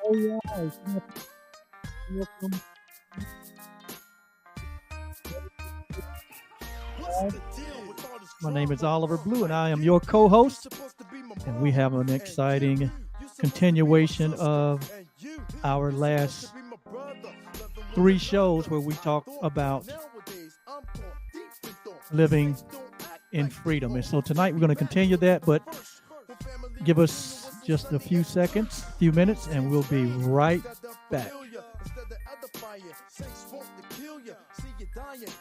All right. Welcome. My name is Oliver Blue, and I am your co host. And we have an exciting continuation of our last three shows where we talk about living in freedom. And so tonight we're going to continue that, but give us just a few seconds, a few minutes, and we'll be right back.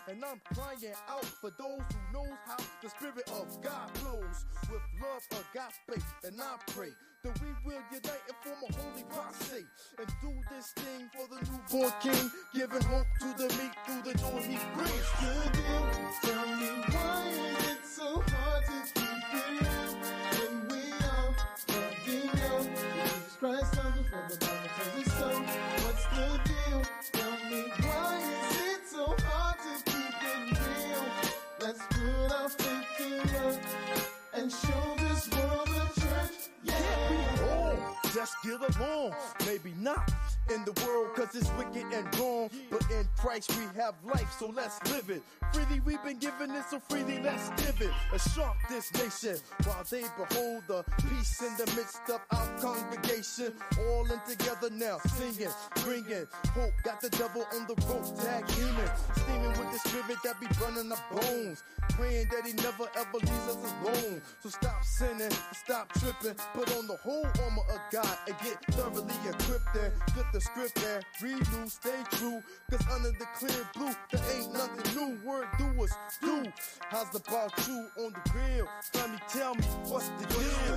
And I'm crying out for those who knows how the spirit of God flows with love, agape, and I pray that we will unite and form a holy posse and do this thing for the newborn king, giving hope to the meek through the door he brings. Good deal. Tell me why is it so hard to keep it real when we are standing up? Jesus Christ, for the Bible tells us so. What's the deal? Tell me why is it so hard to keep it real? Let's put our faith to work and show this world the church. Yeah. Can't be wrong, just get along. Maybe not in the world cause it's wicked and wrong, but in Christ we have life, so let's live it. Freely we've been given it, so freely let's give it a shock this nation while they behold the peace in the midst of our congregation. All in together now, singing, bringing hope. Got the devil on the rope, tag teaming, steaming with the spirit that be burning our bones, praying that he never ever leaves us alone. So stop sinning, stop tripping, put on the whole armor of God and get thoroughly equipped and flip the script and renew, stay true, cause under the clear blue there ain't nothing new. Word doers do. How's about you on the real? Family, tell me what's the deal?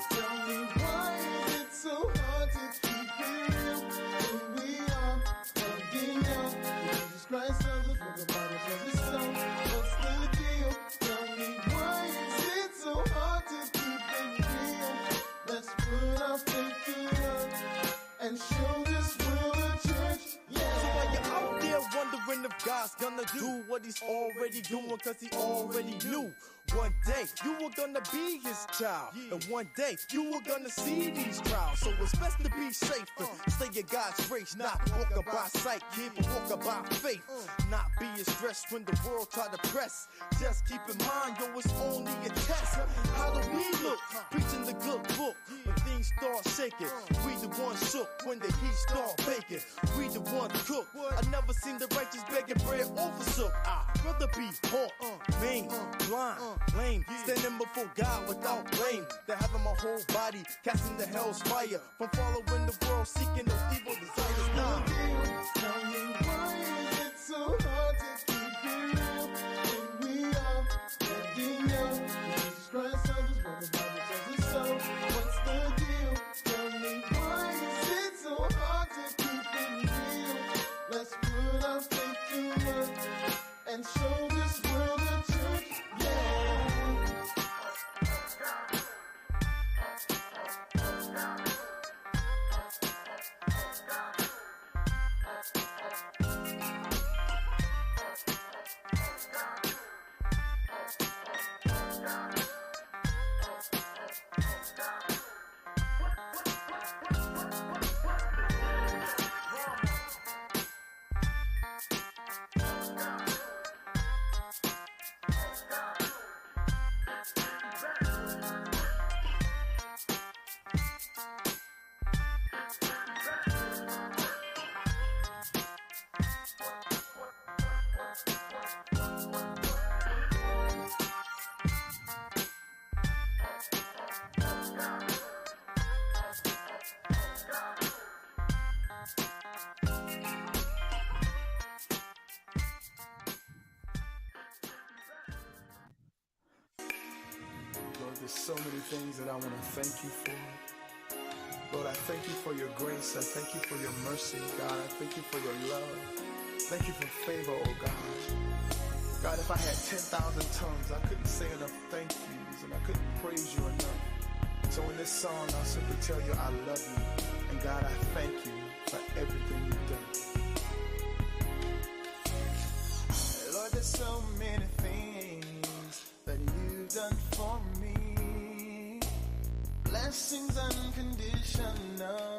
Tell me why is it so hard to keep it real when we are standing up? Jesus Christ of the Bible tells us so. What's the deal? Tell me why is it so hard to keep it real? Let's put our faith to work and show this world a church. Yeah. So while you're out there wondering if God's gonna do what he's already doing, cause he already knew. One day you were gonna be his child, and one day you were gonna see these trials. So it's best to be safe and stay in God's race, not walk by sight, kid, but walk by faith. Not be stressed when the world try to press. Just keep in mind, yo, it's only a test. How do we look? Preaching the good book. When things start shaking, we the ones shook. When the heat start baking, we the ones cook. I never seen the righteous begging bread oversook. I'd rather be hot, mean, blind, lame, standing before God without blame, than having my whole body casting the hell's fire from following the world, seeking those evil desires. Nah. Tell me why is it so hard to keep it real when we are standing up? Jesus Christ of his word, the Bible tells us so. What's the deal? Tell me why is it so hard to keep it real? Let's put our faith to work and show this world a church. Yeah. Lord, there's so many things that I want to thank you for. Lord, I thank you for your grace. I thank you for your mercy, God. I thank you for your love. Thank you for favor, oh God. God, if I had 10,000 tongues, I couldn't say enough thank yous, and I couldn't praise you enough. So in this song, I'll simply tell you I love you. And God, I thank you for everything you've done. Lord, there's so many things that you've done for me. blessings unconditional,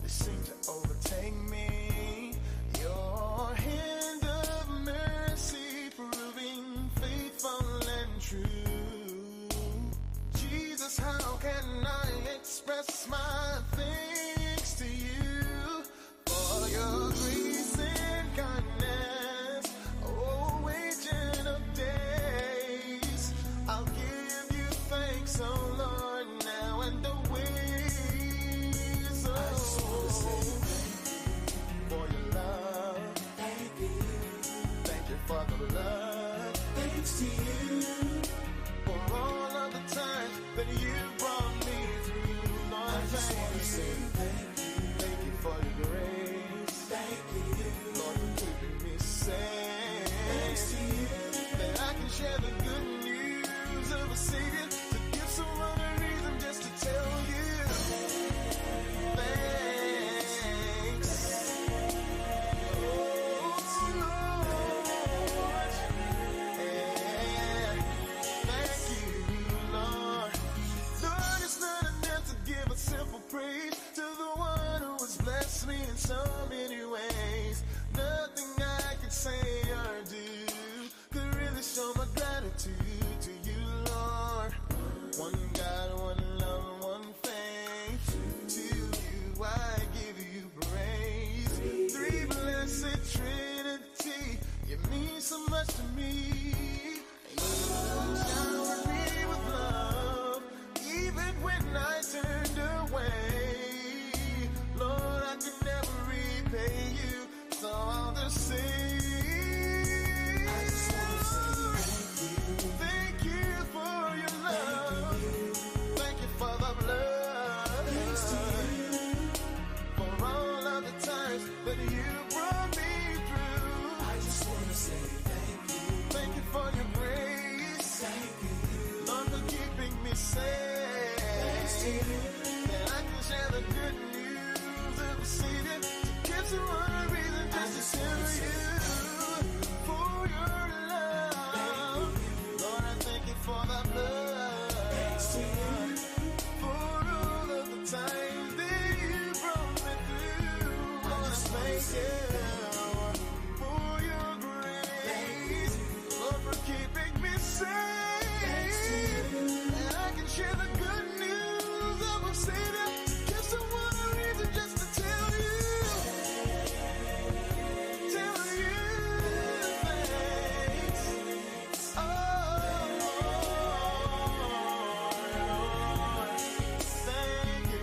they seem to overtake me. Your hand of mercy proving faithful and true. Jesus, how can I express my thanks to you for your grace and kindness, oh agent of days. I'll give you thanks, oh Lord, now and always. Oh, I just want to say thank you for your love. Thank you. Thank you for the love. Thanks to you for all of the times that you brought me through. Lord, I just want to say thank you. Thank you for your grace. Thank you, Lord, for keeping me safe. Thanks to you that I can share the good news of a Savior, to give someone a reason just to tell you thanks. Oh Lord, yeah. Thank you, Lord. Lord, it's not enough to give a simple praise to the one who has blessed me in so many ways. Nothing I could say or do could really show my gratitude to you, Lord. One God, one love, one faith. To you I give you praise. Three blessed Trinity, you mean so much to me. You showered me with love, even when I turned away. Lord, I could never repay you, so I'll just say, I just want to say thank you for your love. Thank you for the blood. Thanks to you for all of the times that you brought me through. I just want to say thank you. Thank you for your grace. Thank you, Lord, for keeping me safe. Thanks to you that I can share the good news of a Savior, to give someone a reason just to tell you for your love. Lord, I thank you for the blood. Thanks to you for all of the times that you brought me through. Lord, I thank you for your grace. Lord, for keeping me safe. And I can share the good news of a Savior, to give someone a reason just to tell you thanks. Oh, Lord, thank you.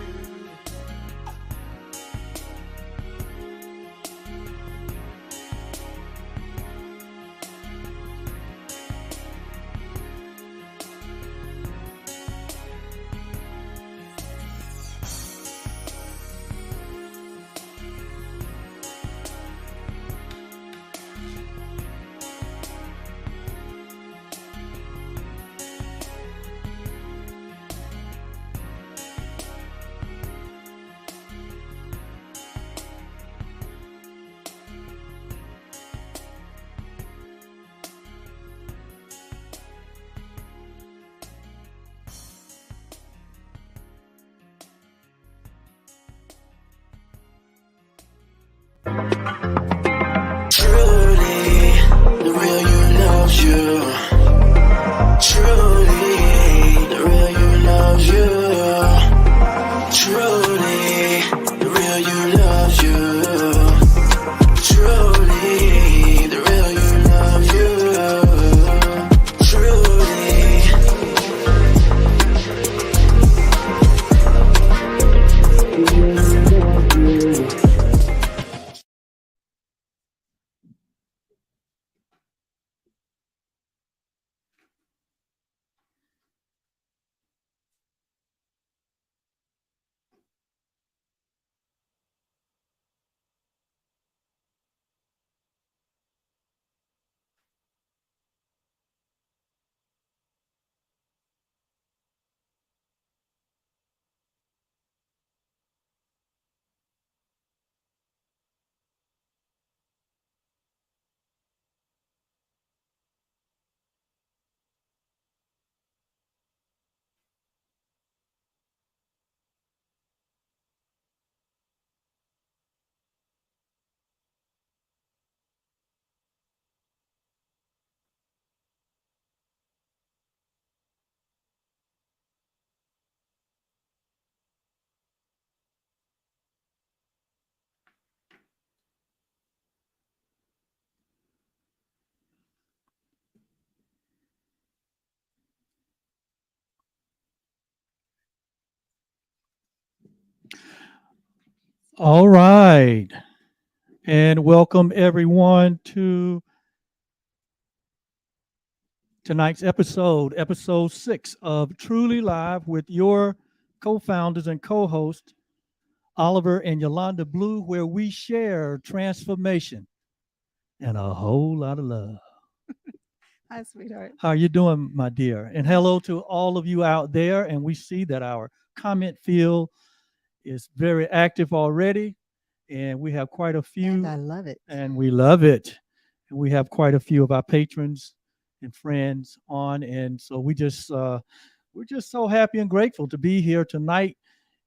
All right. And welcome everyone to tonight's episode 6 of Truly Live with your co founders and co hosts, Oliver and Yolanda Blue, where we share transformation and a whole lot of love. Hi, sweetheart. How are you doing, my dear? And hello to all of you out there. And we see that our comment field is very active already. And we have quite a few. And I love it. And we love it. And we have quite a few of our patrons and friends on, and so we're just so happy and grateful to be here tonight.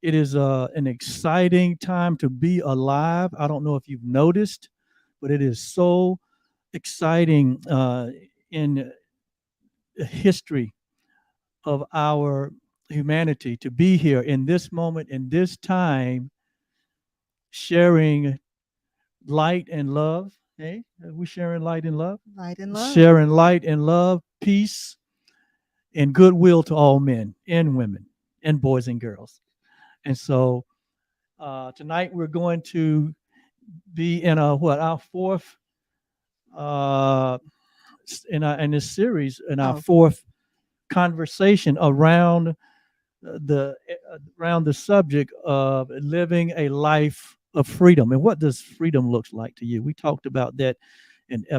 It is an exciting time to be alive. I don't know if you've noticed, but it is so exciting in the history of our humanity to be here in this moment, in this time, sharing light and love. Hey, are we sharing light and love? Light and love. Sharing light and love, peace, and goodwill to all men and women and boys and girls. And so tonight we're going to be in our fourth uh, in this series, in our fourth conversation around the subject of living a life of freedom. And what does freedom looks like to you? We talked about that in I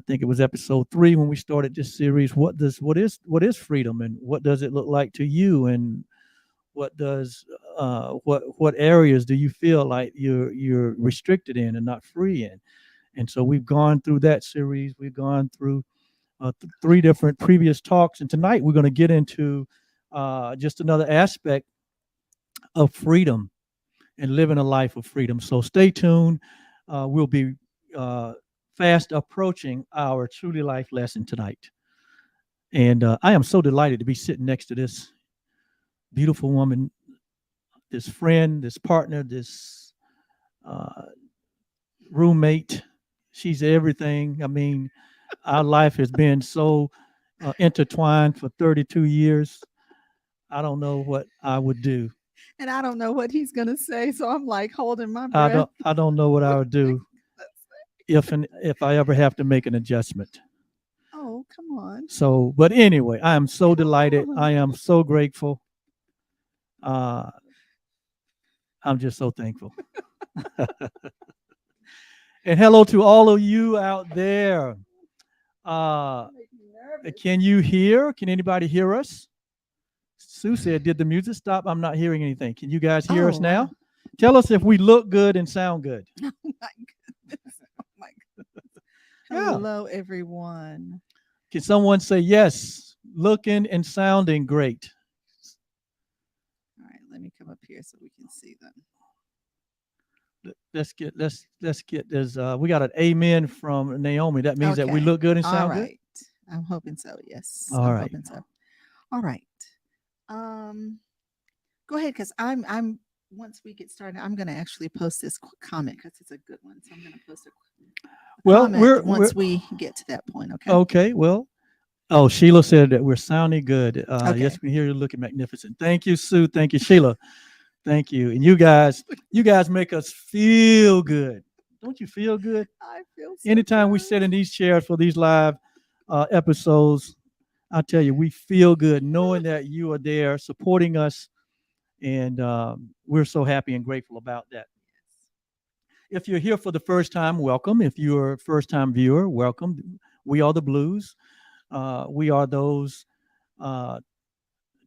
think it was episode 3 when we started this series. What is freedom, and what does it look like to you, and what areas do you feel like you're restricted in and not free in? And so we've gone through that series. We've gone through 3 different previous talks, and tonight we're going to get into just another aspect of freedom and living a life of freedom. So stay tuned. We'll be fast approaching our Truly Life lesson tonight. And I am so delighted to be sitting next to this beautiful woman, this friend, this partner, this roommate. She's everything. I mean, our life has been so intertwined for 32 years. I don't know what I would do. And I don't know what he's going to say, so I'm like holding my breath. I don't know what I would do if I ever have to make an adjustment. Oh, come on. So, but anyway, I am so delighted. I am so grateful. I'm just so thankful. And hello to all of you out there. Can you hear? Can anybody hear us? Sue said, "Did the music stop? I'm not hearing anything. Can you guys hear us now? Tell us if we look good and sound good." Oh my goodness. Oh my goodness. Hello, everyone. Can someone say yes? Looking and sounding great. All right, let me come up here so we can see them. Let's get this. We got an amen from Naomi. That means that we look good and sound good. I'm hoping so. Yes. All right. Hoping so. All right. Go ahead, because I'm once we get started, I'm going to actually post this comment because it's a good one. So I'm going to post a comment once we get to that point. Okay. Okay. Well. Oh, Sheila said that we're sounding good. Yes, we hear you looking magnificent. Thank you, Sue. Thank you, Sheila. Thank you. And you guys make us feel good. Don't you feel good? I feel so Anytime good. we sit in these chairs for these live episodes, I tell you, we feel good knowing that you are there supporting us. And we're so happy and grateful about that. If you're here for the first time, welcome. If you're a first-time viewer, welcome. We are the Blues. We are those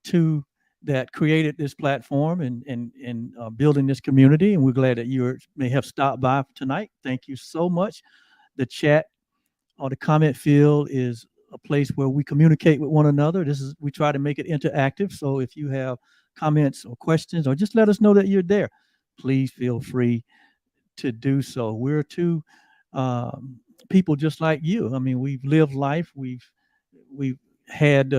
two that created this platform and building this community. And we're glad that you may have stopped by tonight. Thank you so much. The chat or the comment field is a place where we communicate with one another. We try to make it interactive. So if you have comments or questions, or just let us know that you're there, please feel free to do so. We're two people just like you. I mean, we've lived life. We've had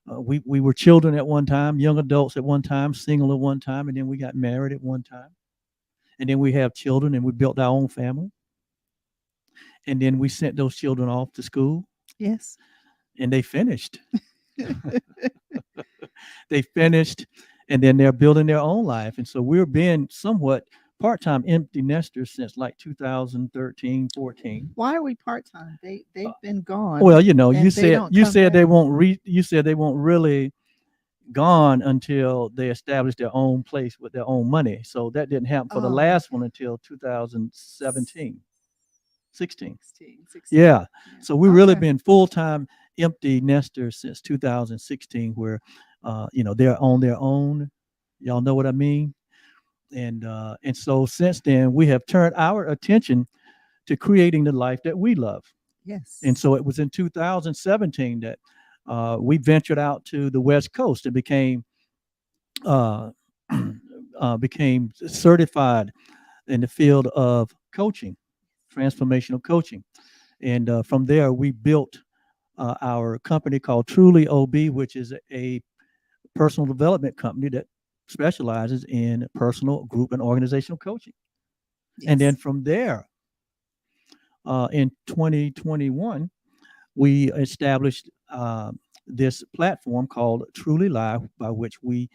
we were children at one time, young adults at one time, single at one time, and then we got married at one time, and then we have children, and we built our own family, and then we sent those children off to school. Yes. And they finished. They finished, and then they're building their own life. And so we're being somewhat part-time empty nesters since like 2013, 14. Why are we part-time? They've been gone. Well, you know, and you they said don't you come said back. you said they won't really gone until they established their own place with their own money. So that didn't happen for the Oh, last one until 2017, 16. 16. Yeah. So we've really Okay. been full-time empty nesters since 2016, where, you know, they're on their own. Y'all know what I mean? And so since then, we have turned our attention to creating the life that we love. Yes. And so it was in 2017 that we ventured out to the West Coast and uh, became certified in the field of coaching, transformational coaching. And from there, we built our company called Truly OB, which is a personal development company that specializes in personal, group, and organizational coaching. And then Yes. from there, in 2021, we established this platform called Truly Live, by which we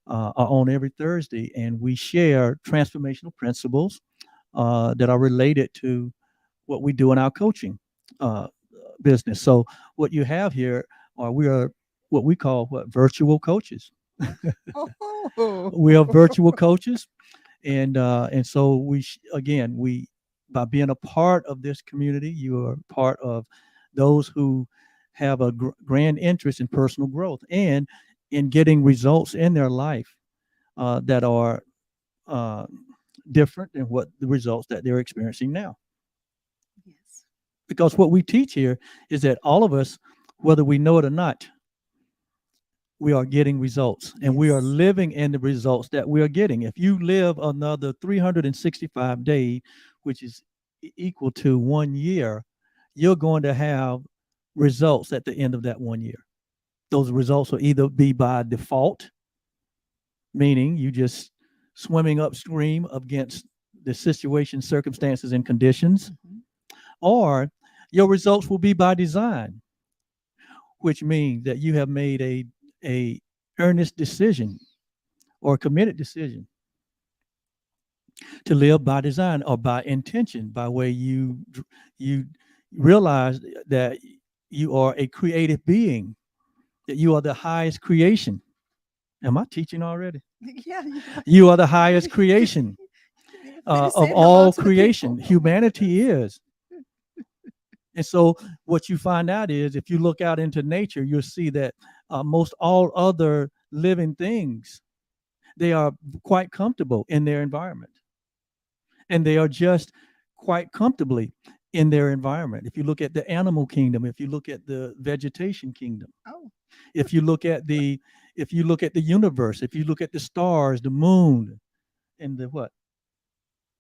are on every Thursday, and we share transformational principles that are related to what we do in our coaching uh, business. So what you have here are we are what we call virtual coaches. Oh. We are virtual coaches, and so again we by being a part of this community, you are part of those who have a grand interest in personal growth and in getting results in their life that are uh, different than what the results that they're experiencing now. Yes. Because what we teach here is that all of us, whether we know it or not, we are getting results and we are Yes. living in the results that we are getting. If you live another 365 days, which is equal to 1 year, you're going to have results at the end of that 1 year. Those results will either be by default, meaning you just swimming upstream against the situation, circumstances, and conditions, Mhm. or your results will be by design, which means that you have made a earnest decision or a committed decision to live by design or by intention, by way you realize that you are a creative being, that you are the highest creation. Am I teaching already? Yeah. You are the highest creation Finish of saying hello all to the people. creation. Humanity is. And so what you find out is if you look out into nature, you'll see that most all other living things, they are quite comfortable in their environment. And they are just quite comfortably in their environment. If you look at the animal kingdom, if you look at the vegetation kingdom, Oh. if you look at the universe, if you look at the stars, the moon, and the what?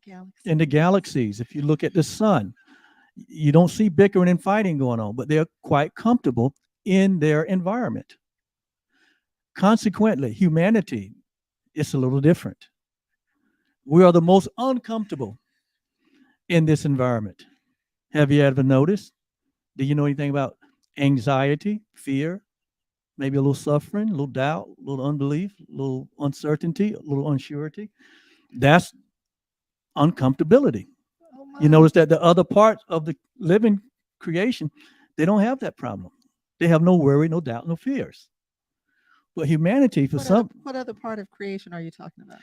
Galaxy. In the galaxies, if you look at the sun, you don't see bickering and fighting going on, but they're quite comfortable in their environment. Consequently, humanity is a little different. We are the most uncomfortable in this environment. Have you ever noticed? Do you know anything about anxiety, fear, maybe a little suffering, a little doubt, a little unbelief, a little uncertainty, a little unsurety? That's uncomfortability. Oh You my. notice that the other parts of the living creation, they don't have that problem. They have no worry, no doubt, no fears. But humanity, for What other part of creation are you talking about?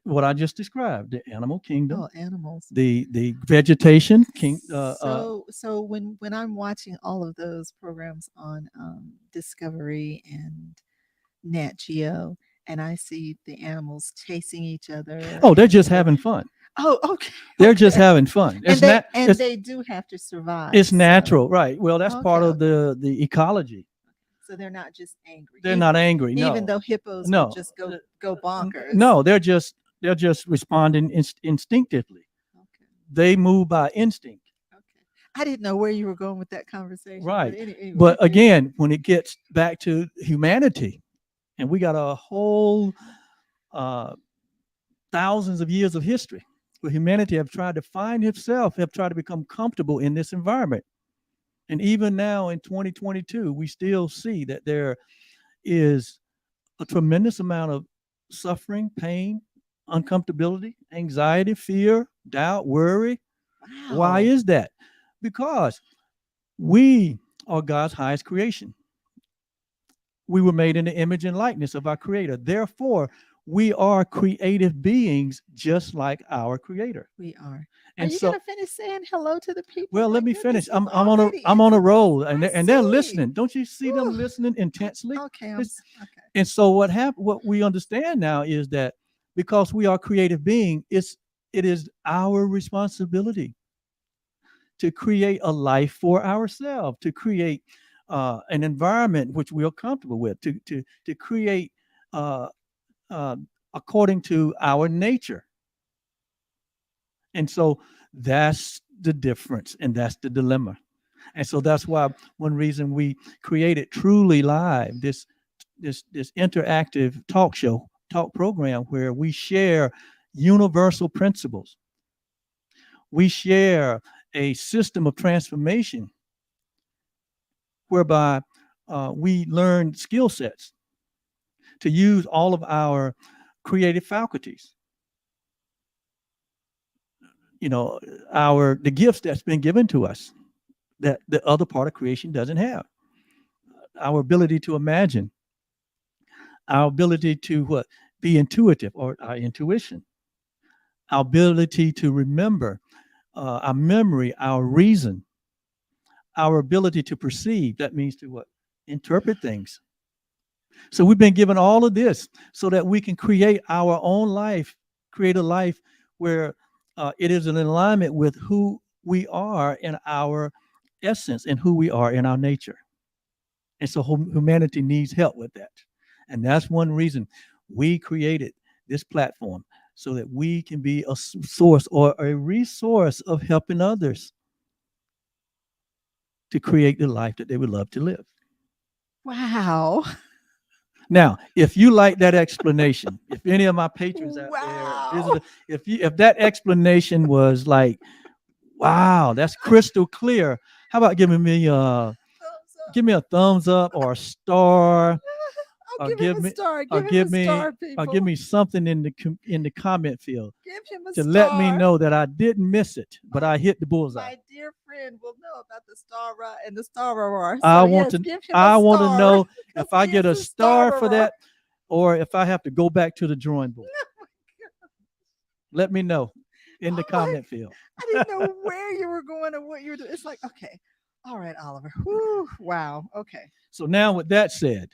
what I just described, the animal kingdom, Oh, animals. the vegetation king. So when I'm watching all of those programs on Discovery and Nat Geo, and I see the animals chasing each other. Oh, they're just having fun. Oh, okay. They're just having fun. And they do have to survive. It's so- natural, right? Well, that's part Okay, of the ecology. So they're not just angry. They're not angry. No. Even though hippos No. will just go bonkers. No, they're just responding instinctively. Okay. They move by instinct. Okay. I didn't know where you were going with that conversation. Right. Anyway. But again, when it gets back to humanity, and we got a whole thousands of years of history where humanity have tried to find itself, have tried to become comfortable in this environment. And even now in 2022, we still see that there is a tremendous amount of suffering, pain, uncomfortability, anxiety, fear, doubt, worry. Why Wow. is that? Because we are God's highest creation. We were made in the image and likeness of our Creator. Therefore, we are creative beings just like our Creator. We are. Are And you so, gonna finish saying hello to the people? well, My let me goodness, finish. you I'm on a already I'm on a into roll, this. and I they're see. listening. Don't you see them Whew. listening intensely? Okay, It's- okay. And so what happened? What we understand now is that because we are creative being, it is our responsibility to create a life for ourselves, to create an environment which we are comfortable with, to create uh, uh, according to our nature. And so that's the difference, and that's the dilemma. And so that's why one reason we created Truly Live, this interactive talk program where we share universal principles. We share a system of transformation whereby we learn skill sets to use all of our creative faculties. You know, the gifts that's been given to us that the other part of creation doesn't have. Our ability to imagine, our ability to be intuitive, or our intuition, our ability to remember, our memory, our reason, our ability to perceive. That means to what? Interpret things. So we've been given all of this so that we can create our own life, create a life where it is in alignment with who we are in our essence and who we are in our nature. And so humanity needs help with that. And that's one reason we created this platform, so that we can be a source or a resource of helping others to create the life that they would love to live. Wow. Now, if you like that explanation, if any of my patrons out Wow. there visitor, if that explanation was like, wow, that's crystal clear, how about giving me Thumbs up. give me a thumbs up or a star, I'll or give him give a me star. or Give him give a me star, or people. give me something in the comment field Give him a to star. let me know that I didn't miss it, but I hit the bullseye. My dear friend will know about the star and the star roar. I So want yes, to give him I a want to star. know if 'Cause I he get a is the star for starer. that, or if I have to go back to the drawing board. Let me know in the Oh my- comment field. I didn't know where you were going or what you were doing. It's like, okay, all right, Oliver. Whew, wow. Okay. So now with that said,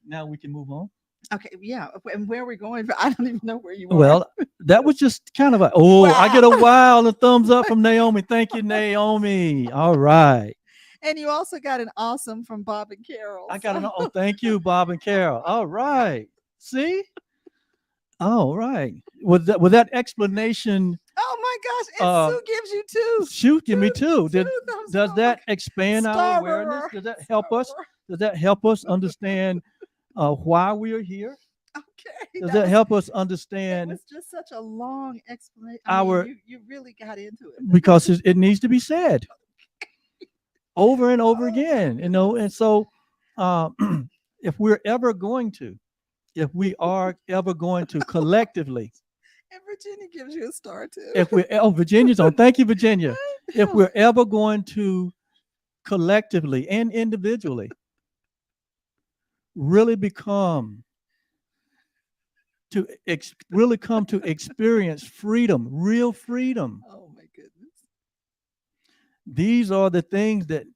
now we can move on. Okay. Yeah. And where are we going? I don't even know where you are. Well, that was just kind of a I get a Wow. wow and a thumbs up from Naomi. Thank you, Naomi. All right. And you also got an awesome from Bob and Carol. I got an so- thank you, Bob and Carol. All right. See? All right. With that explanation, Oh my gosh. And Sue gives you two. shoot, give me two. Two thumbs Does up. that expand our Starer. awareness? Does that help us? Starer. Does that help us understand why we are here? Okay. Does that that was- help us It understand? was just such a long explanation. Our- you really got into it. Because it needs to be said over and over again, you know. And so, if we are ever going to collectively, And Virginia gives you a star too. Virginia's on, thank you, Virginia. If we're ever going to collectively and individually really really come to experience freedom, real freedom, Oh my goodness. these are the things that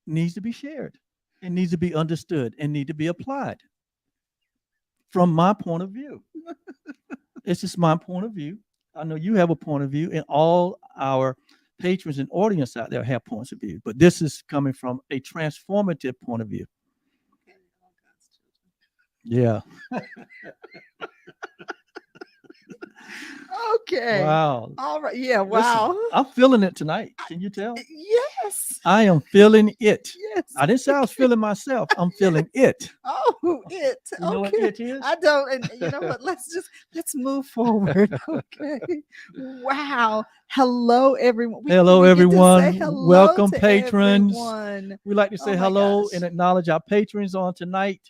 needs to be shared and needs to be understood and need to be applied from my point of view. It's just my point of view. I know you have a point of view, and all our patrons and audience out there have points of view, but this is coming from a transformative point of view. Yeah. Okay. Wow. All right. Yeah. Listen, Wow. I'm feeling it tonight. Can you tell? Yes. I am feeling it. Yes. I didn't say I was feeling myself. I'm feeling it. Oh, it. You know what Okay. it is? I don't, and you know what? Let's move forward. Okay. Wow. Hello, everyone. Hello, we get to say everyone. hello Welcome, to patrons. everyone. We like to Oh say my hello gosh. and acknowledge our patrons on tonight.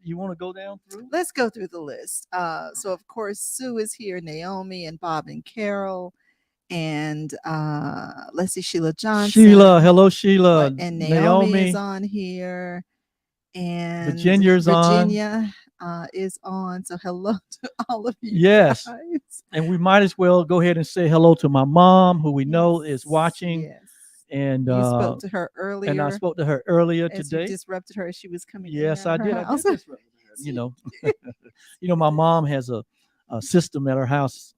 you want to go down through? Let's go through the list. So of course Sue is here, Naomi and Bob and Carol, and let's see, Sheila Johnson. Sheila, hello Sheila. And Naomi is on here, and Virginia's Virginia is on. So hello to all of you. Yes. Guys. And we might as well go ahead and say hello to my mom, who we know is watching. Yes. And you spoke to her earlier. And I spoke to her earlier today. You disrupted her as she was coming. Yes, I did. I did disrupt her. You know, my mom has a system at her house.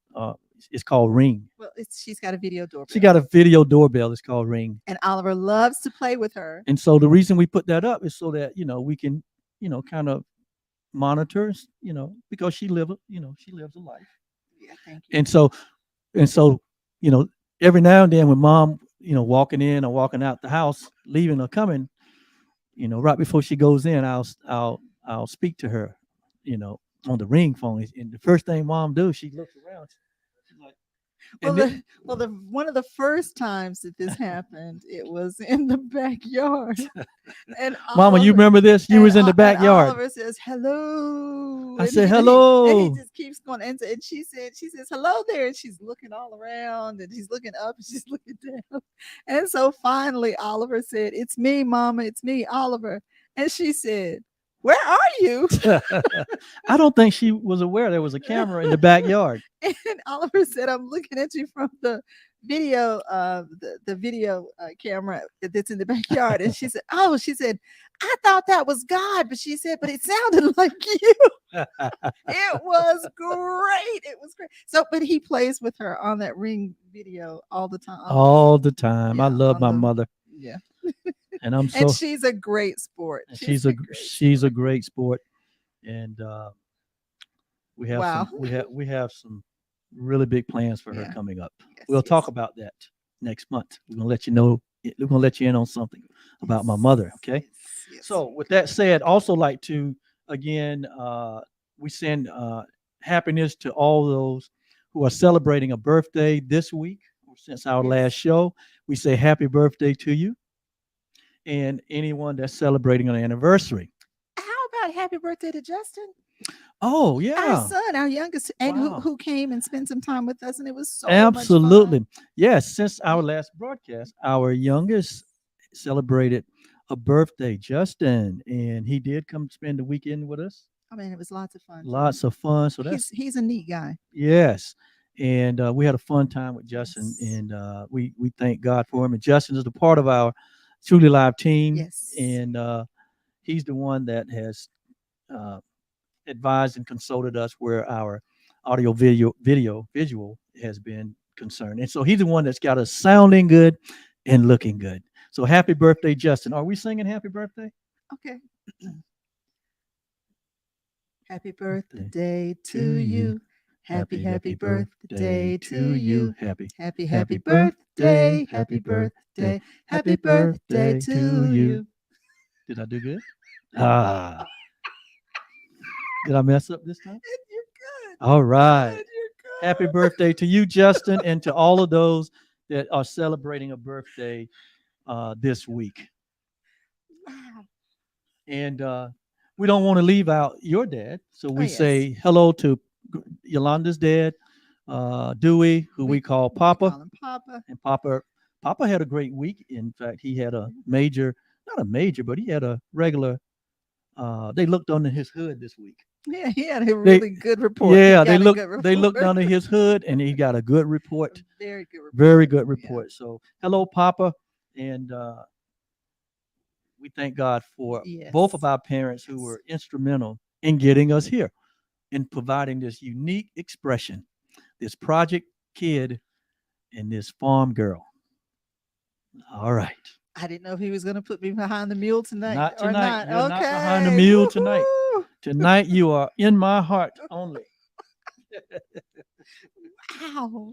It's called Ring. Well, she's got a video doorbell. She got a video doorbell. It's called Ring. And Oliver loves to play with her. And so the reason we put that up is so that, we can, kind of monitor, because she lives a life. Yeah, thank you. And so, every now and then when mom, walking in or walking out the house, leaving or coming, right before she goes in, I'll speak to her, on the Ring phone. And the first thing mom does, she looks around. She's like, one of the first times that this happened, it was in the backyard. And Mama, you remember this? You was in the backyard. Oliver says hello. I said hello. And he just keeps going. And she says hello there. And she's looking all around, and she's looking up, and she's looking down. And so finally, Oliver said, "It's me, Mama. It's me, Oliver." And she said, "Where are you?" I don't think she was aware there was a camera in the backyard. And Oliver said, "I'm looking at you from the video, the video camera that's in the backyard." And she said, "Oh," she said, "I thought that was God," but she said, "But it sounded like you." It was great. It was great. So, but he plays with her on that Ring video all the time. All the time. Yeah, I love my mother. Yeah. And and she's a great sport. She's a great sport. And we have some really big plans for her coming up. Yes, we'll talk about that next month. We're gonna let you know. We're gonna let you in on something about my mother. Okay. Yes. So with that said, also like to again, we send happiness to all those who are celebrating a birthday this week or since our last show. We say happy birthday to you. And anyone that's celebrating an anniversary. How about happy birthday to Justin? Oh, yeah. Our son, our youngest, and who came and spent some time with us, and it was so absolutely much fun. Yes. Since our last broadcast, our youngest celebrated a birthday, Justin, and he did come spend the weekend with us. I mean, it was lots of fun. Lots of fun. So he's a neat guy. Yes. And we had a fun time with Justin, and we thank God for him. And Justin is a part of our Truly Live team. Yes. And he's the one that has advised and consulted us where our audio visual has been concerned. And so he's the one that's got us sounding good and looking good. So happy birthday, Justin. Are we singing happy birthday? Okay. Happy birthday to you. Happy birthday to you. Happy birthday. Happy birthday. Happy birthday to you. Did I do good? Did I mess up this time? You're good. All right. You're good. Happy birthday to you, Justin, and to all of those that are celebrating a birthday this week. Wow. And we don't want to leave out your dad. So we say hello to Yolanda's dad, Dewey, who we call Papa. Call him Papa. And Papa had a great week. In fact, he had a major, not a major, but he had a regular, they looked under his hood this week. Yeah, he had a really good report. Yeah, they looked under his hood and he got a good report. Very good report. Very good report. Yeah. So hello, Papa. And we thank God for both of our parents who were instrumental in getting us here, in providing this unique expression, this project kid and this farm girl. All right. I didn't know if he was going to put me behind the mule tonight. Not tonight. Or not. You're Okay. not behind the mule Woo-hoo. tonight. Tonight you are in my heart only. Wow.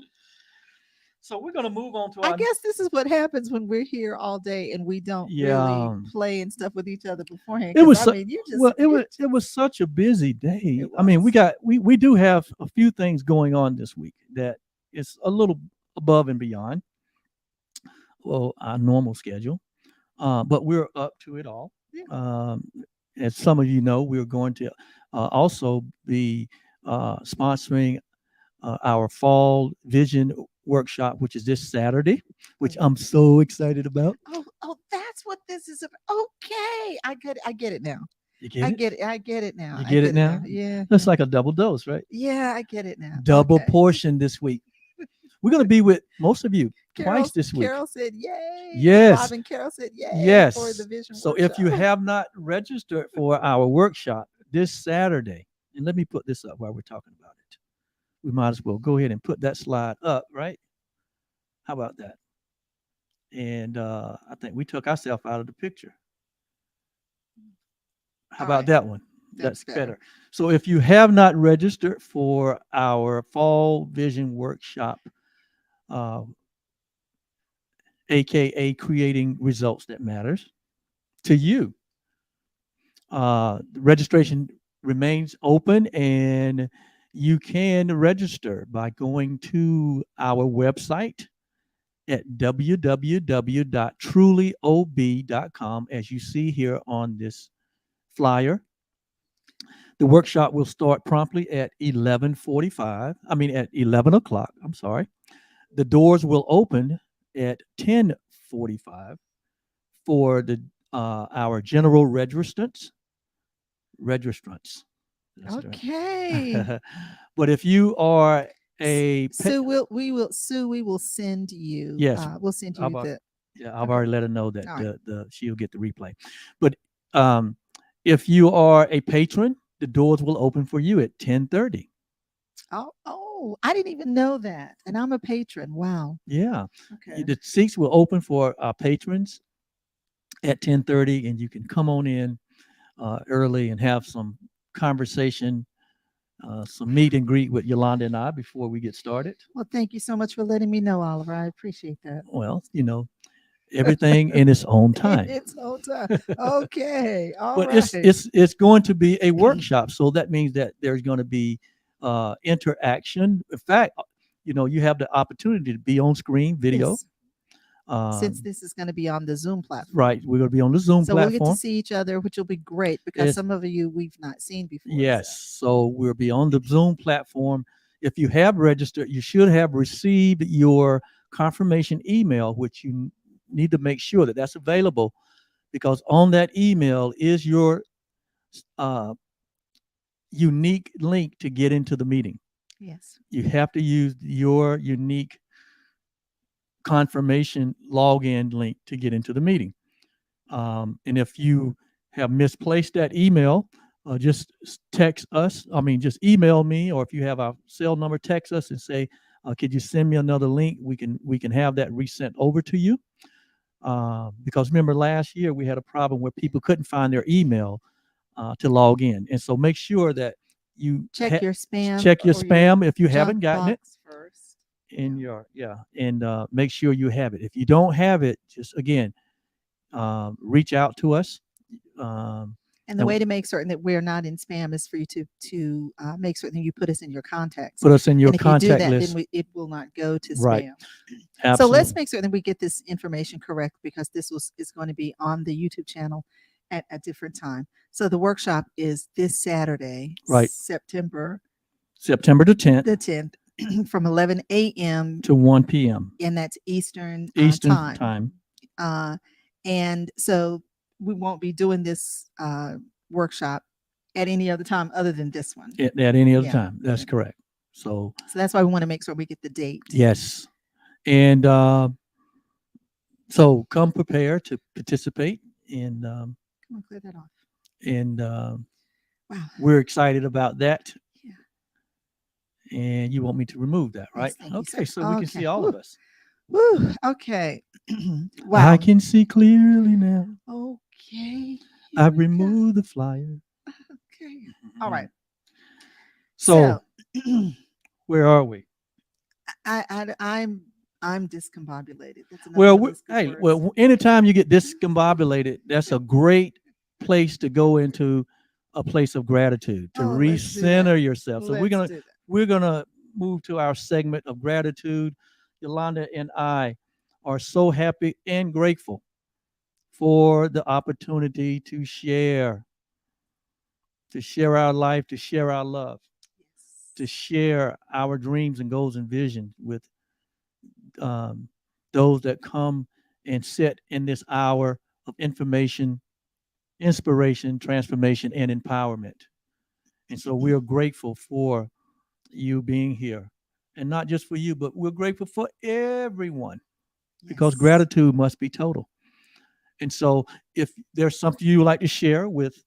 So we're going to move on to I guess this is what happens when we're here all day and we don't really play and stuff with each other beforehand. It was such a busy day. I mean, we do have a few things going on this week that is a little above and beyond our normal schedule. But we're up to it all. Yeah. as some of you know, we're going to also be sponsoring our fall vision workshop, which is this Saturday, which I'm so excited about. Oh, that's what this is about. Okay, I get it now. You get it? I get it now. You I get it now? Yeah. That's like a double dose, right? Yeah, I get it now. Double Okay. portion this week. We're going to be with most of you twice this week. Carol said, "Yay!" Yes. Bob and Carol said, "Yay!" Yes. For the vision. So if you workshop. have not registered for our workshop this Saturday, and let me put this up while we're talking about it. We might as well go ahead and put that slide up, right? How about that? And I think we took ourselves out of the picture. How All about right. that one? That's That's better. better. So if you have not registered for our fall vision workshop, aka creating results that matters to you, registration remains open, and you can register by going to our website at www.trulyob.com, as you see here on this flyer. The workshop will start promptly at 11:45. I mean, at 11 o'clock. I'm sorry. The doors will open at 10:45 for the our general registrants. That's right. Okay. But if you are a Sue, we will send you. Yes, we'll send you I've al- the. yeah, I've Okay. already let her know that All right. the she'll get the replay. But if you are a patron, the doors will open for you at 10:30. Oh, I didn't even know that, and I'm a patron. Wow. Yeah, Okay. the seats will open for our patrons at 10:30, and you can come on in early and have some conversation, some meet and greet with Yolanda and I before we get started. Well, thank you so much for letting me know, Oliver. I appreciate that. Well, everything in its own time. It's all time. Okay. All But right. it's going to be a workshop, so that means that there's going to be interaction. In fact, you have the opportunity to be on screen video. Yes, since this is going to be on the Zoom platform. Right, we're going to be on the Zoom So we'll get platform. to see each other, which will be great because Yes. some of you we've not seen before. Yes, so we'll be on the Zoom platform. If you have registered, you should have received your confirmation email, which you need to make sure that that's available, because on that email is your unique link to get into the meeting. Yes. You have to use your unique confirmation login link to get into the meeting. And if you have misplaced that email, just text us. I mean, just email me, or if you have our cell number, text us and say, "Could you send me another link? We can have that resent over to you." Because remember, last year we had a problem where people couldn't find their email to log in, and so make sure that you Check your spam. check your or spam if you junk haven't gotten it box first. in your and make sure you have it. If you don't have it, just again reach out to us. And the way to make certain that we're not in spam is for you to make certain you put us in your contacts. Put us in your and if you do contact that, list. then it will not go to Right. spam. Absolutely. So let's make certain that we get this information correct, because this is going to be on the YouTube channel at a different time. So the workshop is this Saturday, Right. September September the 10th the 10th, from 11 a.m. to 1 p.m. and that's Eastern Eastern time. And so we won't be doing this workshop at any other time other than this one. At any other Yeah. time. That's correct. So So that's why we want to make sure we get the date. yes, and so come prepared to participate, and I'm gonna clear that off. Wow. we're excited about that. Yeah. And you want me to remove that, right? Yes, thank you, Okay, sir. so we can Okay. see all of Whew. us. Woo. Okay. Wow. I can see clearly now. Okay. I've here we go. removed the flyer. Okay. All right. So where are we? I'm discombobulated. That's another Well, one of those good hey, words. well, anytime you get discombobulated, that's a great place to go into a place of gratitude, to Oh, let's do that. recenter yourself. So Let's do that. we're gonna move to our segment of gratitude. Yolanda and I are so happy and grateful for the opportunity to share to share our life, to share our love, to Yes. share our dreams and goals and visions with those that come and sit in this hour of information, inspiration, transformation, and empowerment. And so we are grateful for you being here. And not just for you, but we're grateful for everyone because Yes. gratitude must be total. And so if there's something you would like to share with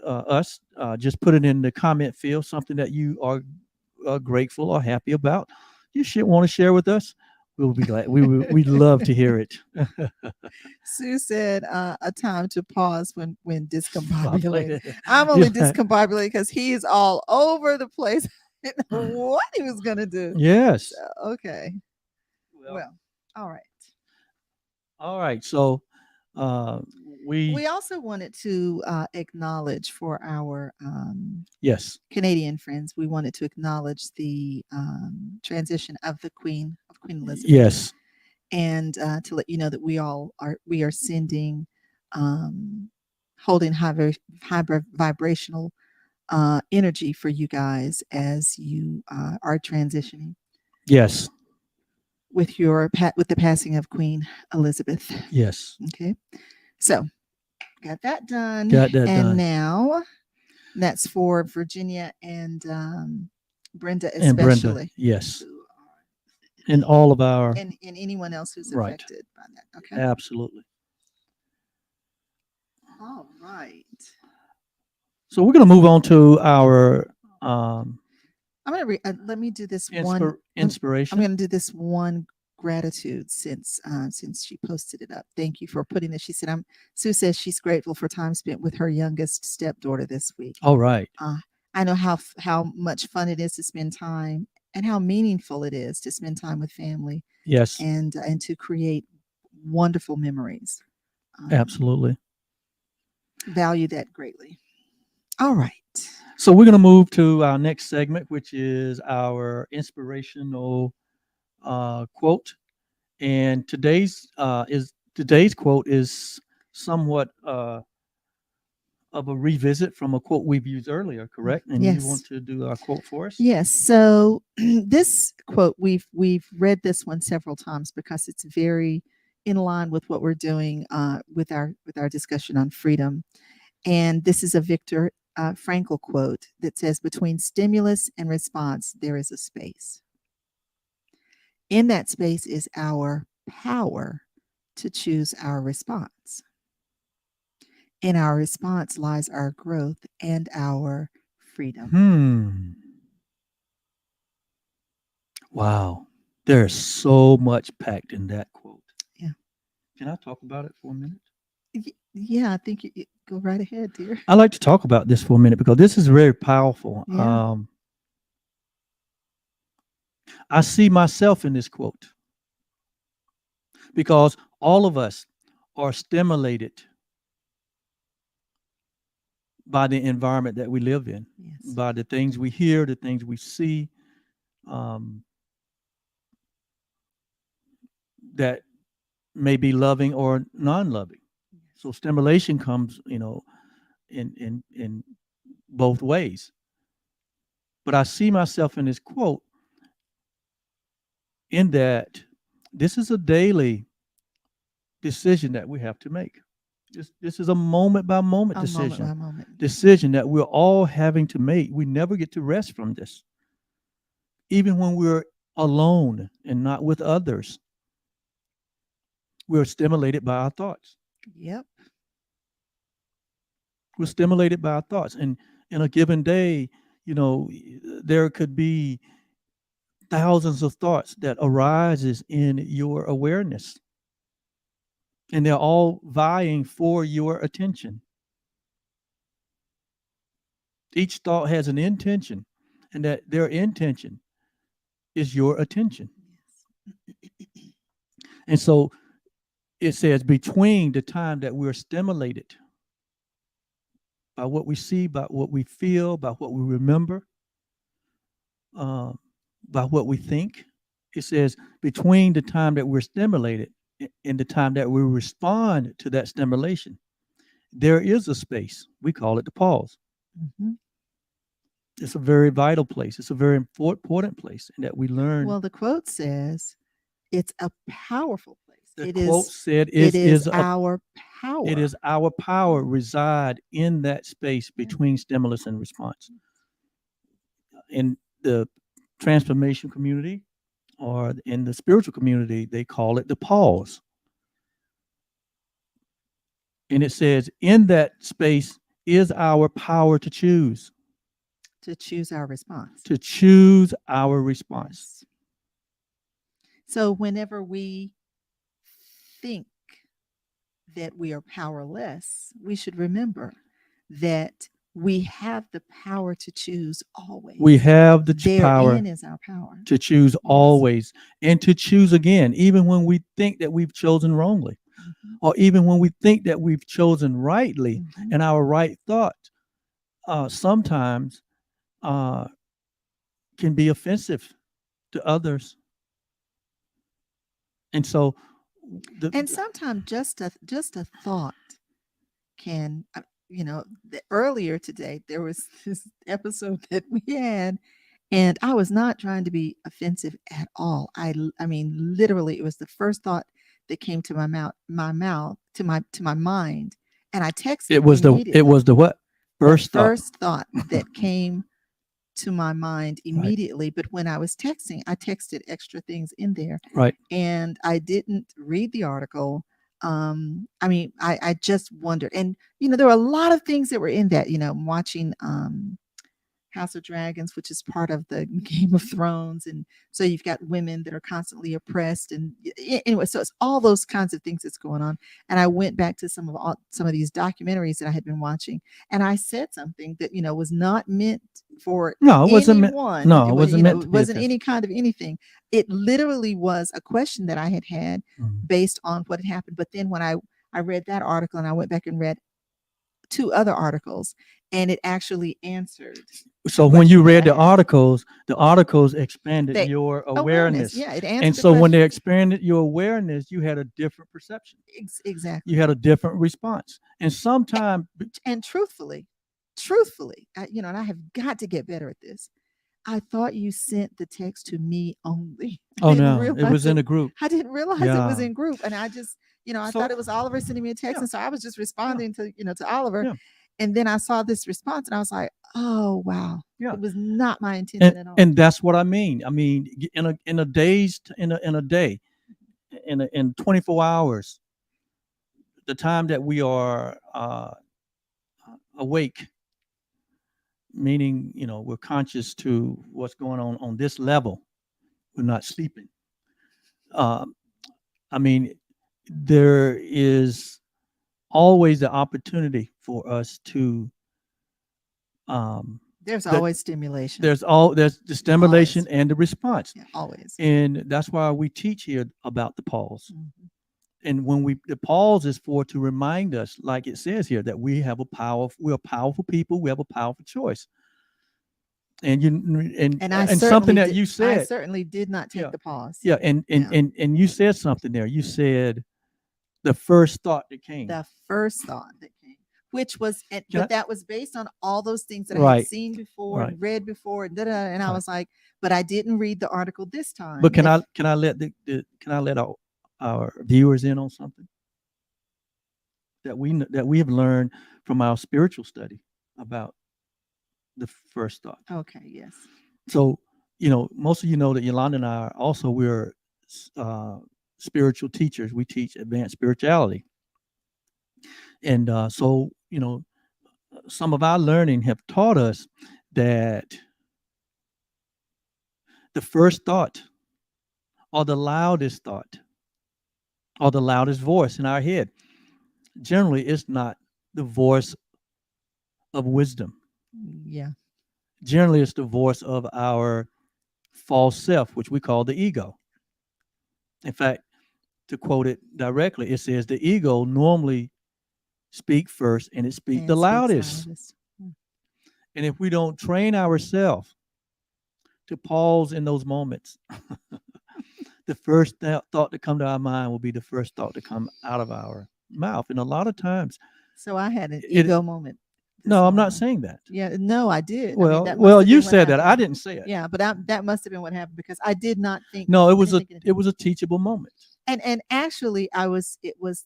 us, just put it in the comment field, something that you are grateful or happy about. You should want to share with us. We'll be glad. We'd love to hear it. Sue said a time to pause when discombobulated. I'm only Yeah. discombobulated because he is all over the place. I didn't know what he was gonna do. Yes. So, okay. Well, all right. All right. So We also wanted to acknowledge for our yes. Canadian friends, we wanted to acknowledge the transition of Queen Elizabeth. Yes. And to let you know that we are sending holding high vibrational energy for you guys as you are transitioning Yes. with the passing of Queen Elizabeth. Yes. Okay, so got that done. Got that and done. now that's for Virginia and Brenda especially. And Brenda, yes. And all of our and anyone else who's Right. affected by that. Okay. absolutely. All right. So we're going to move on to our I'm gonna let me do this one. I'm inspiration. going to do this one gratitude since she posted it up. Thank you for putting this. She said, Sue says she's grateful for time spent with her youngest stepdaughter this week. All right. I know how much fun it is to spend time and how meaningful it is to spend time with family. Yes. And to create wonderful memories. Absolutely. Value that greatly. All right. So we're going to move to our next segment, which is our inspirational quote. And today's quote is somewhat of a revisit from a quote we've used earlier, correct? And Yes. you want to do our quote for us? Yes. So this quote, we've read this one several times because it's very in line with what we're doing with our discussion on freedom. And this is a Viktor Frankl quote that says, "Between stimulus and response, there is a space. In that space is our power to choose our response. In our response lies our growth and our freedom." Wow. There's so much packed in that quote. Yeah. Can I talk about it for a minute? Yeah, I think you go right ahead, dear. I'd like to talk about this for a minute because this is very powerful. Yeah. I see myself in this quote because all of us are stimulated by the environment that we live in, Yes. by the things we hear, the things we see, that may be loving or non-loving. So stimulation comes, in both ways. But I see myself in this quote in that this is a daily decision that we have to make. This is a moment by moment decision that we're all having to make. We never get to rest from this. Even when we're alone and not with others, we're stimulated by our thoughts. Yep. We're stimulated by our thoughts. And in a given day, there could be thousands of thoughts that arises in your awareness. And they're all vying for your attention. Each thought has an intention, and that their intention is your attention. And so it says between the time that we're stimulated by what we see, by what we feel, by what we remember, by what we think, it says between the time that we're stimulated and the time that we respond to that stimulation, there is a space. We call it the pause. Mhm. It's a very vital place. It's a very important place, and that we learn. Well, the quote says it's a powerful place. The It quote is. said, It is is our it power. is our power reside in that space between stimulus and response. In the transformation community or in the spiritual community, they call it the pause. And it says, in that space is our power to choose, To choose our response. to choose our response. Yes. So whenever we think that we are powerless, we should remember that we have the power to choose always. We have the power Therein is our power. to choose always, and to choose again, even when we think that we've chosen wrongly, Mhm. or even when we think that we've chosen rightly. Mhm. And our right thought sometimes can be offensive to others. And so And sometimes just a thought can, earlier today there was this episode that we had, and I was not trying to be offensive at all. I mean, literally, it was the first thought that came to my mouth, to my mind, and I texted it was immediately. the what? The First thought. first thought that came to my mind immediately. But when I was texting, I texted extra things in there. Right. And I didn't read the article. I mean, I just wondered. And, there were a lot of things that were in that, I'm watching House of Dragons, which is part of the Game of Thrones. And so you've got women that are constantly oppressed. And anyway, so it's all those kinds of things that's going on. And I went back to some of these documentaries that I had been watching, and I said something that, was not meant for No, it wasn't anyone. No, it wasn't meant to It be wasn't offensive. any kind of anything. It literally was a question that I had Mhm. based on what had happened. But then when I read that article, and I went back and read 2 other articles, and it actually answered. So when you read the articles expanded They- your awareness. Yeah, it answered. And the so when question. they expanded your awareness, you had a different perception. Exactly. You had a different response. And sometimes, And truthfully, and I have got to get better at this. I thought you sent the text to me only. I oh didn't no, it realize was in a group. I didn't realize it was Yeah. in group, and I just, I So- thought it was Oliver sending me a text, Yeah. and so I was just responding to Oliver. Yeah. And then I saw this response, and I was like, "Oh wow, Yeah. it was not my intention at all." And that's what I mean. I mean, in a day, in 24 hours, the time that we are awake, meaning, we're conscious to what's going on this level. We're not sleeping. I mean, there is always the opportunity for us to There's the- always stimulation. there's the stimulation and the response. Yeah, always. And that's why we teach here about the pause. Mhm. And when the pause is to remind us, like it says here, that we're powerful people. We have a powerful choice. And something that you said. I certainly did not take the pause. Yeah, and you said something there. You said the first thought that came. The first thought that came, which was, that was based on all those things that I Right. had seen before Right. and read before, and and I Right. was like, but I didn't read the article this time. But can I let our viewers in on something that we have learned from our spiritual study about the first thought? Okay. Yes. So, most of you know that Yolanda and I we're spiritual teachers. We teach advanced spirituality. And so, some of our learning have taught us that the first thought, or the loudest thought, or the loudest voice in our head, generally is not the voice of wisdom. Yeah. Generally, it's the voice of our false self, which we call the ego. In fact, to quote it directly, it says the ego normally speak first, and it speaks the loudest. And if we don't train ourselves to pause in those moments, the first thought to come to our mind will be the first thought to come out of our mouth. And a lot of times, So I had an ego moment No, I'm not morning. saying that. Yeah, no, I did. I mean, Well, that must well, have you been what said that. I happened. didn't say it. Yeah, but that must have been what happened because I did not think. No, it I was didn't a think anything. it was a teachable moment. And actually, it was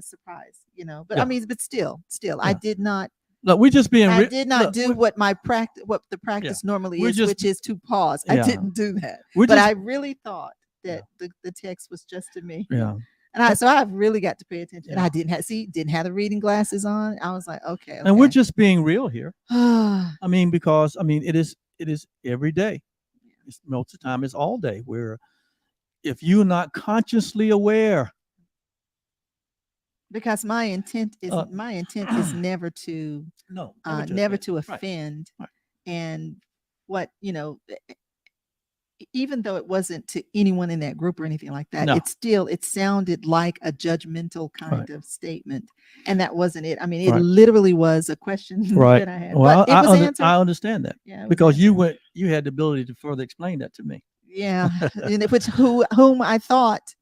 surprise, you know. But I Yeah. mean, but still, I Yeah. did not. Look, we're just being. I did not look, do what the practice normally We're is, just- which is to pause. I Yeah. didn't do that. We're But just- I really thought that the text was just to me. Yeah. And so I've really got to pay attention. And Yeah. I didn't have the reading glasses on. I was like, okay. And we're just being real here. I I mean, because it is every day. It's, most of the time, it's all day. Where if you're not consciously aware, because my intent is never to no, never to offend. Right. offend. Right. And what, you know, even though it wasn't to anyone in that group or anything like that, No. it sounded like a judgmental kind of statement. And that wasn't it. I mean, it Right. literally was a question Right. that I had. Well, but it was answered. I understand that Yeah, it was because answered. you had the ability to further explain that to me. Yeah. And whom I thought,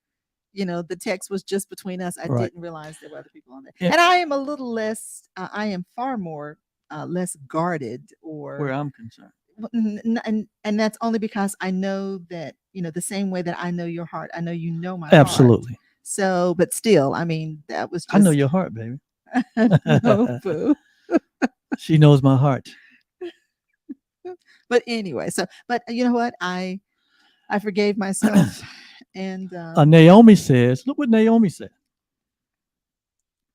you know, the text was just between us. I Right. didn't realize there were other people on there. Yeah. And I am a little less, I am far more less guarded or Where I'm concerned. and that's only because I know that, you know, the same way that I know your heart, I know you know my heart. Absolutely. So, but still, I mean, that was just I know your heart, baby. no, boo. She knows my heart. But anyway, so but you know what? I forgave myself and Naomi says, look what Naomi said.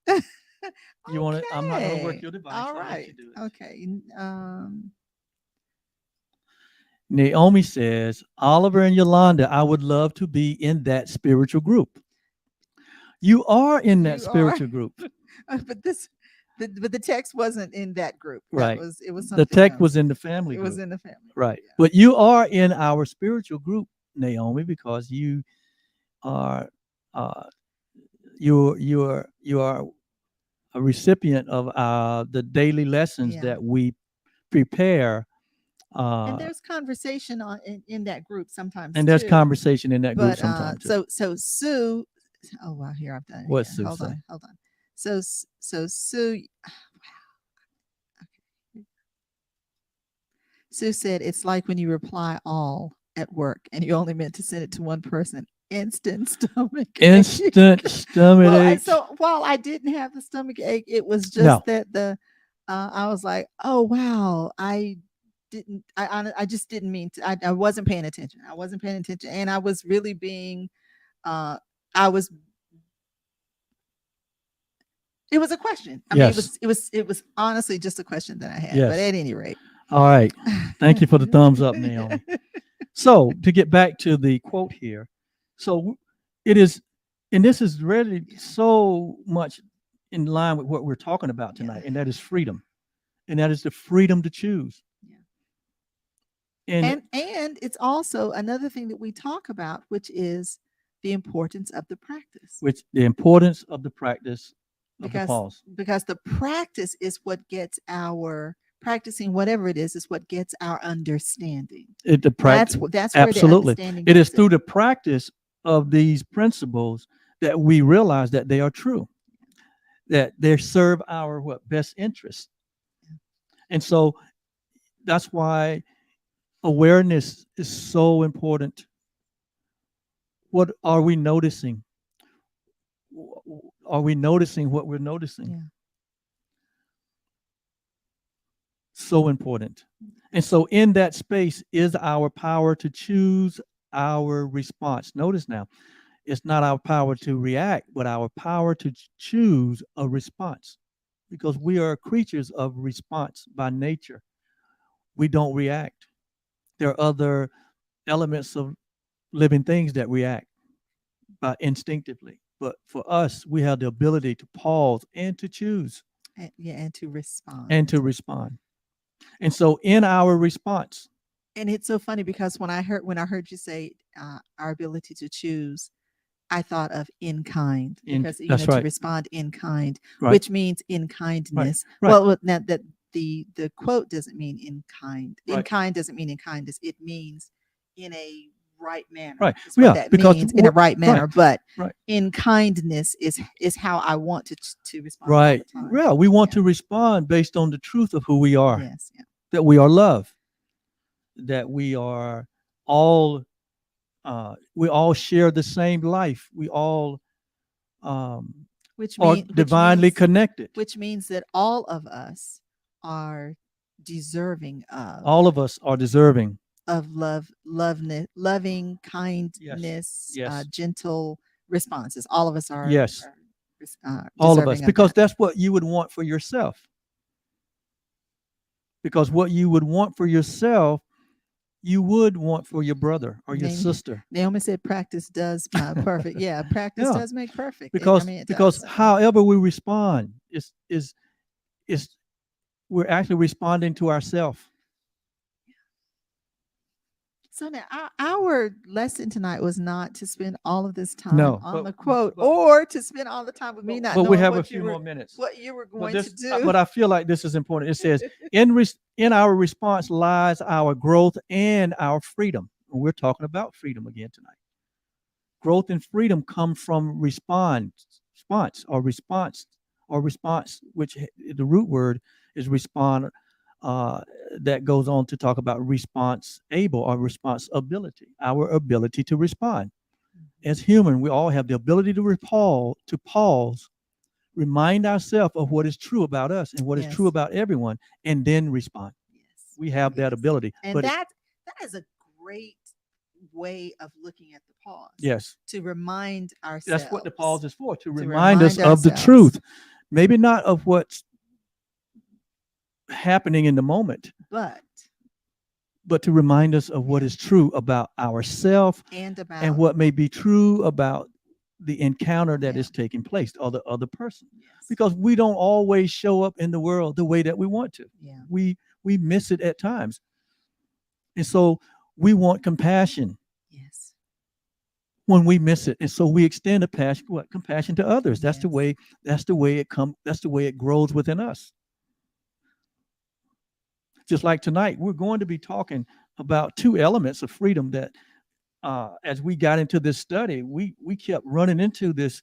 You want to? I'm not going to work okay. your device. All I'll let right. you do it. Okay. Naomi says, Oliver and Yolanda, I would love to be in that spiritual group. You are in that You spiritual are. group. But the text wasn't in that group. Right. It was The something text else. was in the family It group. was in the family. Right. Yeah. But you are in our spiritual group, Naomi, because you are you are a recipient of the daily lessons Yeah. that we prepare. And there's conversation in that group sometimes. And there's too. conversation in that group But sometimes. Too. so Sue, oh wow, here I've done it. What's here. Sue say? Hold on. So Sue, wow. Okay. Sue said it's like when you reply all at work and you only meant to send it to one person. Instant stomach ache. Instant stomach Well, ache. so while I didn't have the stomach ache, it was just No. that I was like, oh wow, I just didn't mean to. I wasn't paying attention. And I was really being it was a question. I mean, it was honestly just a question that I had. Yes. But at any rate. All right. Thank you for the thumbs up, Naomi. So to get back to the quote here, so it is, and this is really so much in line with what we're talking about tonight, and that is freedom, and that is the freedom to choose. Yeah. And it's also another thing that we talk about, which is the importance of the practice. Of the pause. Because the practice is what gets our practicing whatever it is what gets our understanding. The practice. That's where absolutely. The understanding it is in. through the practice of these principles that we realize that they are true, that they serve our best interest. And so that's why awareness is so important. What are we noticing? Are we noticing what we're noticing? Yeah. So important. And so in that space is our power to choose our response. Notice now, it's not our power to react, but our power to choose a response, because we are creatures of response by nature. We don't react. There are other elements of living things that react instinctively. But for us, we have the ability to pause and to choose. And to respond. And so in our response. And it's so funny because when I heard you say our ability to choose, I thought of in kind, because to respond in kind, which means in kindness. Right. Well, now that the quote doesn't mean in kind. In Right. kind doesn't mean in kindness. It means in a right manner. Right. Is what Yeah, that because means in a right manner. But right. in kindness is how I want to respond. Right. All the time. Yeah. We want Yeah. to respond based on the truth of who we are, Yes. Yeah. that we are love, that we are all, we all share the same life. We all Which are means divinely connected. which means that all of us are deserving All of us are deserving. of loving kindness, Yes. gentle responses. All of us are, Yes. all All of us, because that's what you would want for yourself. Because what you would want for yourself, you would want for your brother or your sister. Naomi said practice does perfect. Yeah, practice Yeah. does make perfect. Because It because does. however we respond is we're actually responding to ourselves. So now our lesson tonight was not to spend all of this time No, on but- the quote, but- or to spend all the time with me not But knowing we have a what you few were more minutes. what you were But going this, to do. but I feel like this is important. It says, in our response lies our growth and our freedom. And we're talking about freedom again tonight. Growth and freedom come from response, which the root word is respond. That goes on to talk about responsible or responsibility, our ability to respond. As human, we all have the ability to pause, remind ourselves of what is true about us and what is true Yes. about everyone, and then respond. Yes. We have that Yes. ability. And but that is a great way of looking at the pause. yes, To remind ourselves. that's what the pause is for, to remind remind us of the ourselves. truth. Maybe not of what's happening in the moment, but to remind us of what is true about ourselves and what may be true about the encounter that Yeah. is taking place or the other person. Yes. Because we don't always show up in the world the way that we want to. Yeah. We miss it at times. And so we want compassion Yes. when we miss it. And so we extend compassion to others. That's the way it grows within us. Just like tonight, we're going to be talking about two elements of freedom that as we got into this study, we kept running into these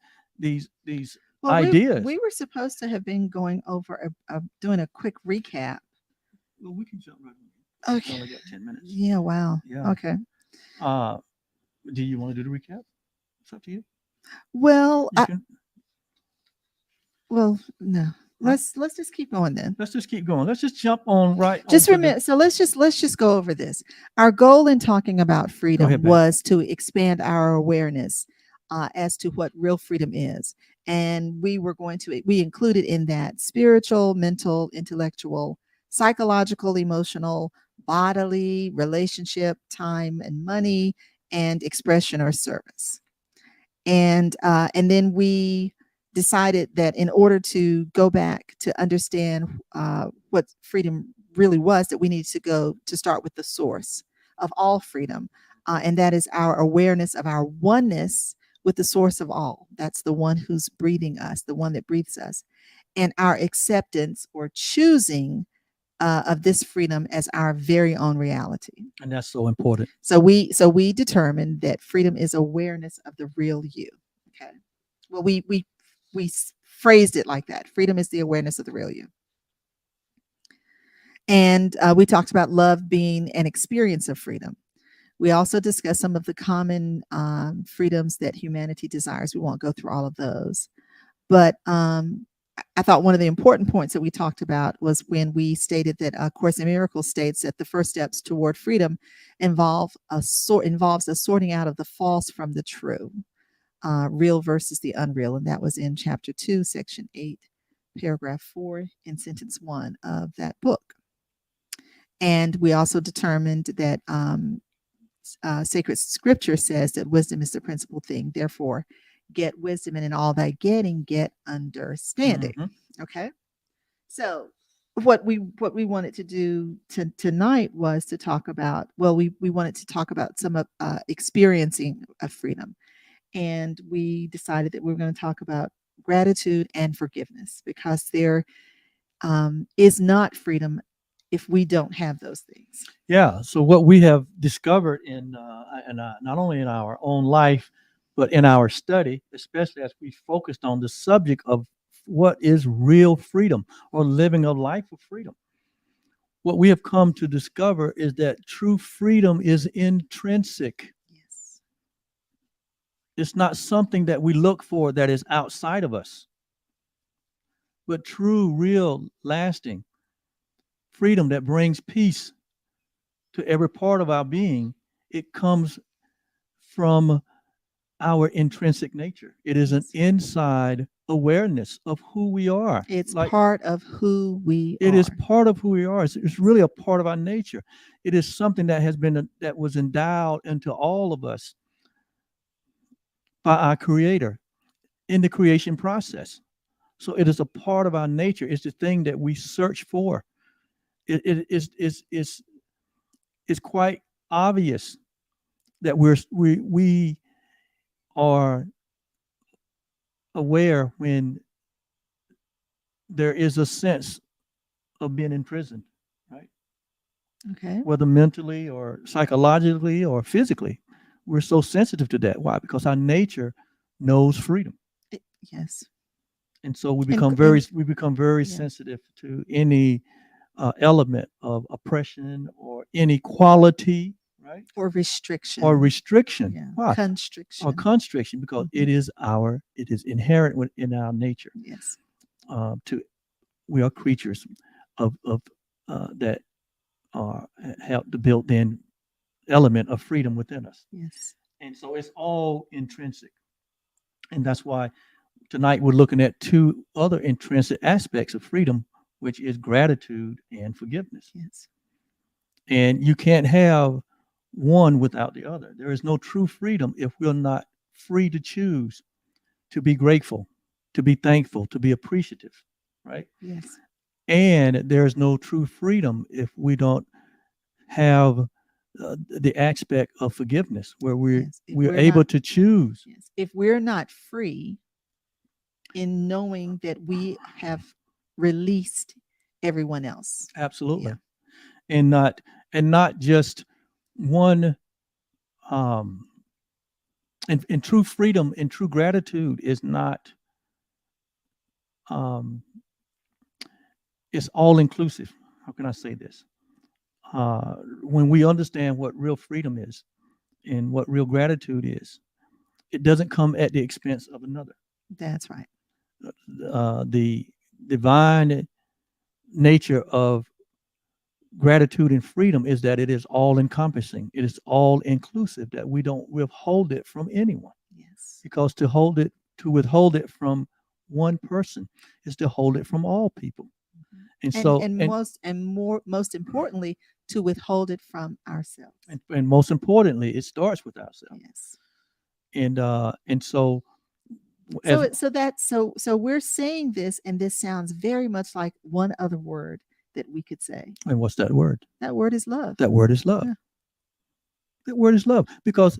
ideas. We were supposed to have been going over doing a quick recap. Well, we can jump right in. Okay. We only got 10 minutes. Yeah. Wow. Yeah. Okay. Do you want to do the recap? It's up to you. Well, You can- no. Let's just keep going then. Let's just keep going. Let's just jump on right. Just onto the- remember. So let's just go over this. Our goal in talking about freedom ahead, babe. was to expand our awareness as to what real freedom is, and we included in that spiritual, mental, intellectual, psychological, emotional, bodily, relationship, time and money, and expression or service. And then we decided that in order to go back to understand what freedom really was, that we needed to start with the source of all freedom, and that is our awareness of our oneness with the source of all. That's the one who's breathing us, the one that breathes us, and our acceptance or choosing of this freedom as our very own reality. And that's so important. So we determined that freedom is awareness of the real you. Okay. Well, we phrased it like that. Freedom is the awareness of the real you. And we talked about love being an experience of freedom. We also discussed some of the common freedoms that humanity desires. We won't go through all of those. But I thought one of the important points that we talked about was when we stated that A Course in Miracles states that the first steps toward freedom involves a sorting out of the false from the true, real versus the unreal. And that was in chapter 2, section 8, paragraph 4, in sentence 1 of that book. And we also determined that sacred scripture says that wisdom is the principal thing. Therefore, get wisdom, and in all thy getting, get understanding. Mhm. Okay. So what we wanted to do tonight was to talk about, we wanted to talk about some of experiencing of freedom. And we decided that we were going to talk about gratitude and forgiveness, because there is not freedom if we don't have those things. Yeah. So what we have discovered not only in our own life, but in our study, especially as we focused on the subject of what is real freedom or living a life of freedom. What we have come to discover is that true freedom is intrinsic. Yes. It's not something that we look for that is outside of us, but true, real, lasting freedom that brings peace to every part of our being. It comes from our intrinsic nature. It is an inside awareness of who we are. It's Like, part of who we it are. is part of who we are. It's really a part of our nature. It is something that that was endowed into all of us by our Creator in the creation process. So it is a part of our nature. It's the thing that we search for. It's quite obvious that we are aware when there is a sense of being in prison, right? Okay. Whether mentally or psychologically or physically, we're so sensitive to that. Why? Because our nature knows freedom, Yes. and so we And become very yeah. sensitive to any element of oppression or inequality, right? Or restriction. Or restriction. Yeah. Why? Constriction. Or constriction, because it is inherent in our nature. Yes. We are creatures of that have the built-in element of freedom within us. Yes. And so it's all intrinsic. And that's why tonight we're looking at two other intrinsic aspects of freedom, which is gratitude and forgiveness. Yes. And you can't have one without the other. There is no true freedom if we're not free to choose to be grateful, to be thankful, to be appreciative, right? Yes. And there's no true freedom if we don't have the aspect of forgiveness, where we're able to choose. Yes. If we're not free in knowing that we have released everyone else. Absolutely. Yeah. And not just one and true freedom and true gratitude is not it's all inclusive. How can I say this? When we understand what real freedom is and what real gratitude is, it doesn't come at the expense of another. That's right. The divine nature of gratitude and freedom is that it is all encompassing. It is all inclusive, that we don't withhold it from anyone. Yes. Because to withhold it from one person is to hold it from all people. Most importantly, to withhold it from ourselves. And most importantly, it starts with ourselves. Yes. And so we're saying this, and this sounds very much like one other word that we could say. And what's that word? That word is love. That word is love. Yeah. That word is love, because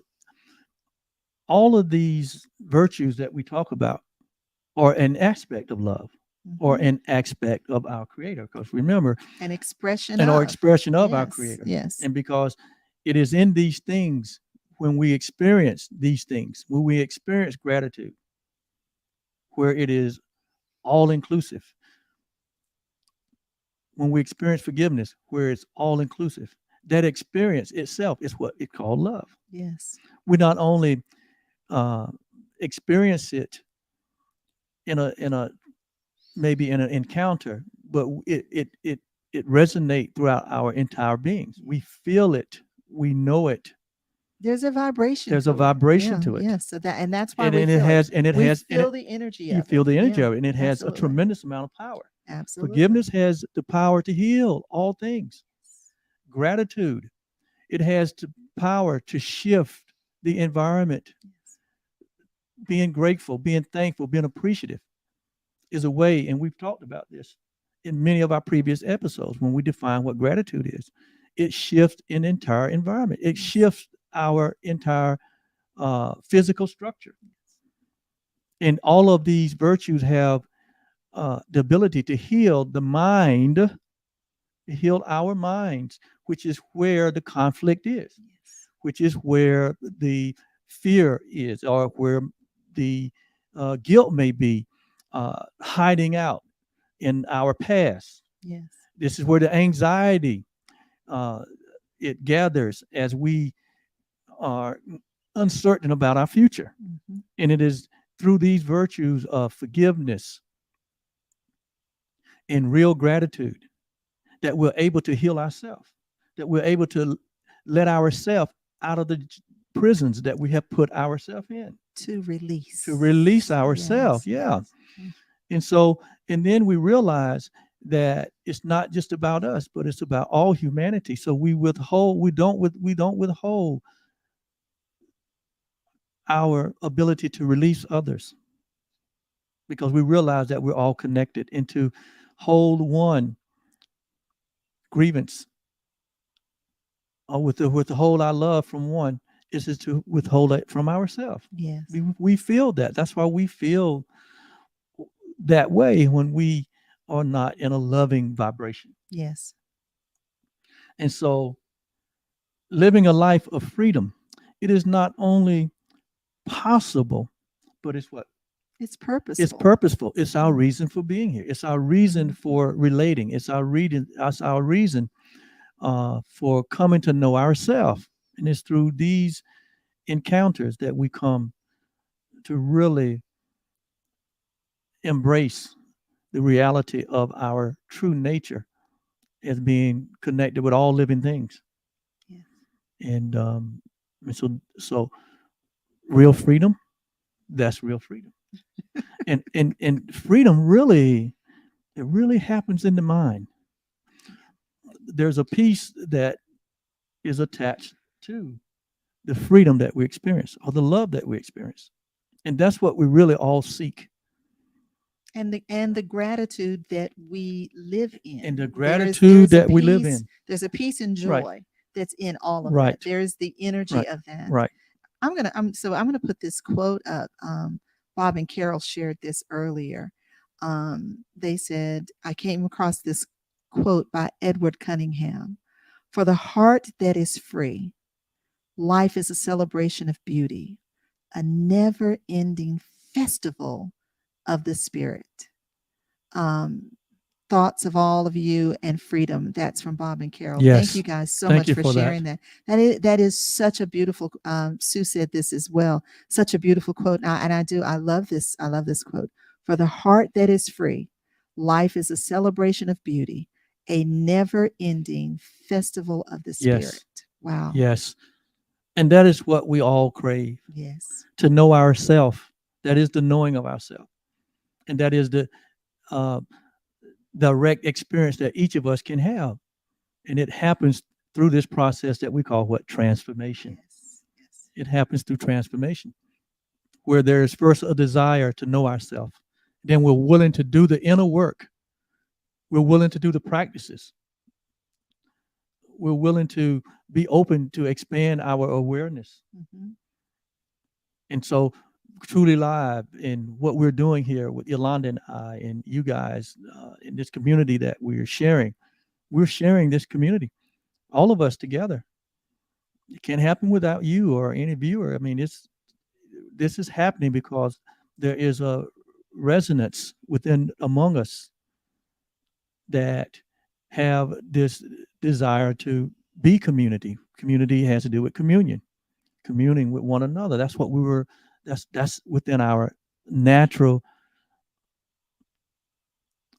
all of these virtues that we talk about are an aspect of love. Mm-hmm. Or an aspect of our Creator, because remember, an expression of our yes, Creator. Yes. And because it is in these things, when we experience these things, when we experience gratitude, where it is all inclusive, when we experience forgiveness, where it's all inclusive, that experience itself is what it's called love. Yes. We not only experience it in a maybe in an encounter, but it resonates throughout our entire beings. We feel it, we know it. There's a vibration. There's a vibration to it. Yes. So that's why we feel the energy. You feel the energy of it, and it has a tremendous amount of power. Absolutely. Forgiveness has the power to heal all things. Gratitude, it has the power to shift the environment. Being grateful, being thankful, being appreciative is a way, and we've talked about this in many of our previous episodes when we define what gratitude is. It shifts an entire environment. It shifts our entire physical structure. And all of these virtues have the ability to heal the mind, It healed our minds, which is where the conflict is, Yes. which is where the fear is, or where the guilt may be hiding out in our past. Yes. This is where the anxiety it gathers as we are uncertain about our future. Mhm. And it is through these virtues of forgiveness and real gratitude that we're able to heal ourselves, that we're able to let ourselves out of the prisons that we have put ourselves in, To release. to release ourselves. Yes, Yeah. yes. Mm. And so, and then we realize that it's not just about us, but it's about all humanity. So we don't withhold our ability to release others, because we realize that we're all connected, and to hold one grievance or withhold our love from one is to withhold it from ourselves. Yes. We feel that. That's why we feel that way when we are not in a loving vibration. Yes. And so living a life of freedom, it is not only possible, but it's what? It's purposeful. It's purposeful. It's our reason for being here. It's our reason for relating. It's our reason for coming to know ourselves. And it's through these encounters that we come to really embrace the reality of our true nature as being connected with all living things. Yes. And so real freedom, that's real freedom. and freedom really, it really happens in the mind. There's a piece that is attached to the freedom that we experience, or the love that we experience. And that's what we really all seek. And the gratitude that we live in. And the There's gratitude a that we live peace- in. There's a peace and Right. joy that's in all of Right. that. There's the energy Right. of that. Right. I'm gonna put this quote up. Bob and Carol shared this earlier. They said, I came across this quote by Edward Cunningham. For the heart that is free, life is a celebration of beauty, a never-ending festival of the spirit. Thoughts of all of you and freedom. That's from Bob and Carol. Yes. Thank you guys so Thank much you for for that. sharing that. That is such a beautiful. Sue said this as well. Such a beautiful quote. I love this. I love this quote. For the heart that is free, life is a celebration of beauty, a never-ending festival of the spirit. Yes. Wow. Yes. And that is what we all crave, Yes. to know ourselves. That is the knowing of ourselves. And that is the direct experience that each of us can have. And it happens through this process that we call what? Transformation. Yes. Yes. It happens through transformation, where there is first a desire to know ourselves. Then we're willing to do the inner work. We're willing to do the practices. We're willing to be open to expand our awareness. Mhm. And so Truly Live and what we're doing here with Yolanda and I and you guys in this community that we're sharing this community, all of us together. It can't happen without you or any viewer. I mean, this is happening because there is a resonance within among us that have this desire to be community. Community has to do with communion, communing with one another. That's what that's within our natural,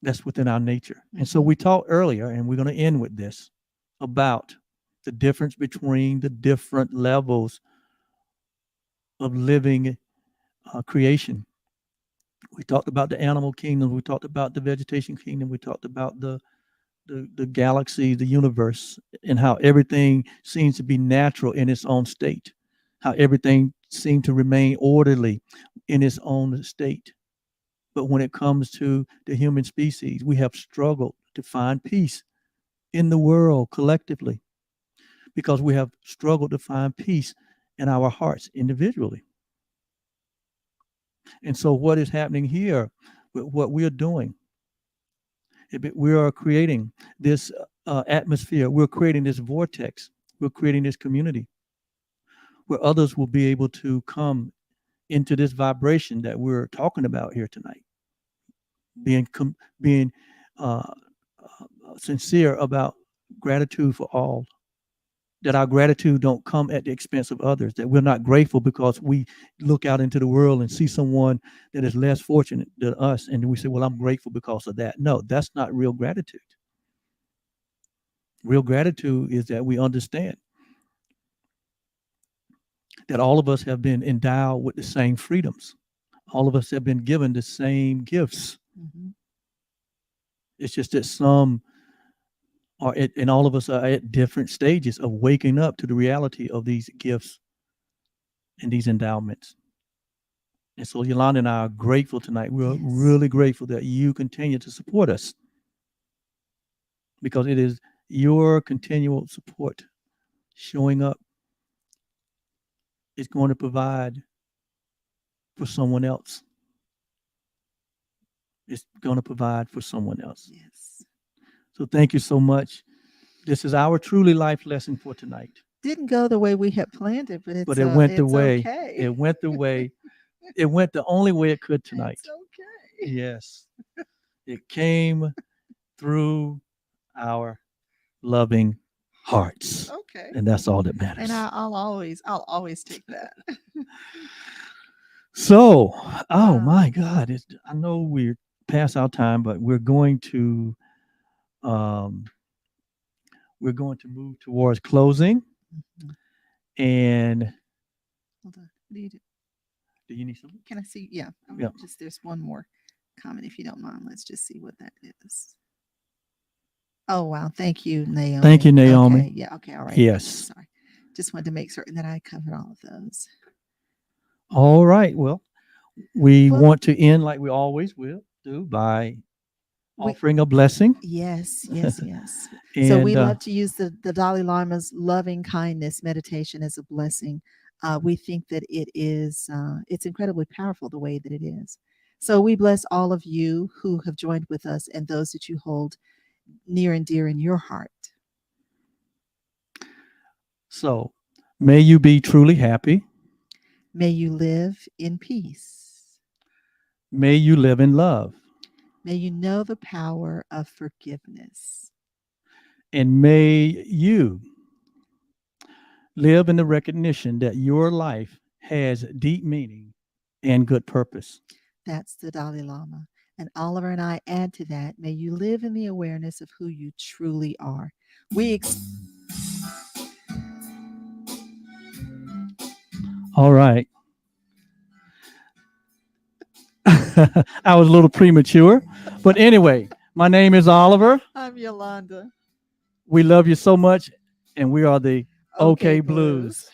that's within our nature. And so we talked earlier, and we're going to end with this, about the difference between the different levels of living creation. We talked about the animal kingdom. We talked about the vegetation kingdom. We talked about the galaxy, the universe, and how everything seems to be natural in its own state, how everything seems to remain orderly in its own state. But when it comes to the human species, we have struggled to find peace in the world collectively, because we have struggled to find peace in our hearts individually. And so what is happening here with what we are doing, we are creating this atmosphere. We're creating this vortex. We're creating this community where others will be able to come into this vibration that we're talking about here tonight. Being sincere about gratitude for all. That our gratitude don't come at the expense of others. That we're not grateful because we look out into the world and see someone that is less fortunate than us, and we say, "Well, I'm grateful because of that." No, that's not real gratitude. Real gratitude is that we understand that all of us have been endowed with the same freedoms. All of us have been given the same gifts. Mhm. It's just that some are and all of us are at different stages of waking up to the reality of these gifts and these endowments. And so Yolanda and I are grateful tonight. We're Yes. really grateful that you continue to support us, because it is your continual support showing up is going to provide for someone else. It's going to provide for someone else. Yes. So thank you so much. This is our truly life lesson for tonight. Didn't go the way we had planned it, but it's But it went the it's way okay. it went the way it went the only way it could tonight. It's okay. Yes. It came through our loving hearts. Okay. And that's all that matters. And I'll always take that. So, oh Wow. my God. I know we're past our time, but we're going to move towards closing. Mhm. And Hold on. Do you need something? Can I see? Yeah. Yeah. Just there's one more comment, if you don't mind. Let's just see what that is. Oh wow! Thank you, Naomi. Thank you, Naomi. Okay, yeah. Okay. All right. Yes. Sorry. Just wanted to make certain that I covered all of those. All right. Well, we Well- want to end like we always will do by We- offering a blessing. Yes. Yes. Yes. And So we love to use the Dalai Lama's loving kindness meditation as a blessing. We think that it is it's incredibly powerful the way that it is. So we bless all of you who have joined with us and those that you hold near and dear in your heart. so may you be truly happy. May you live in peace. May you live in love. May you know the power of forgiveness. And may you live in the recognition that your life has deep meaning and good purpose. That's the Dalai Lama. And Oliver and I add to that, may you live in the awareness of who you truly are. All right. I was a little premature. But anyway, my name is Oliver. I'm Yolanda. We love you so much. And we are the OK Blues.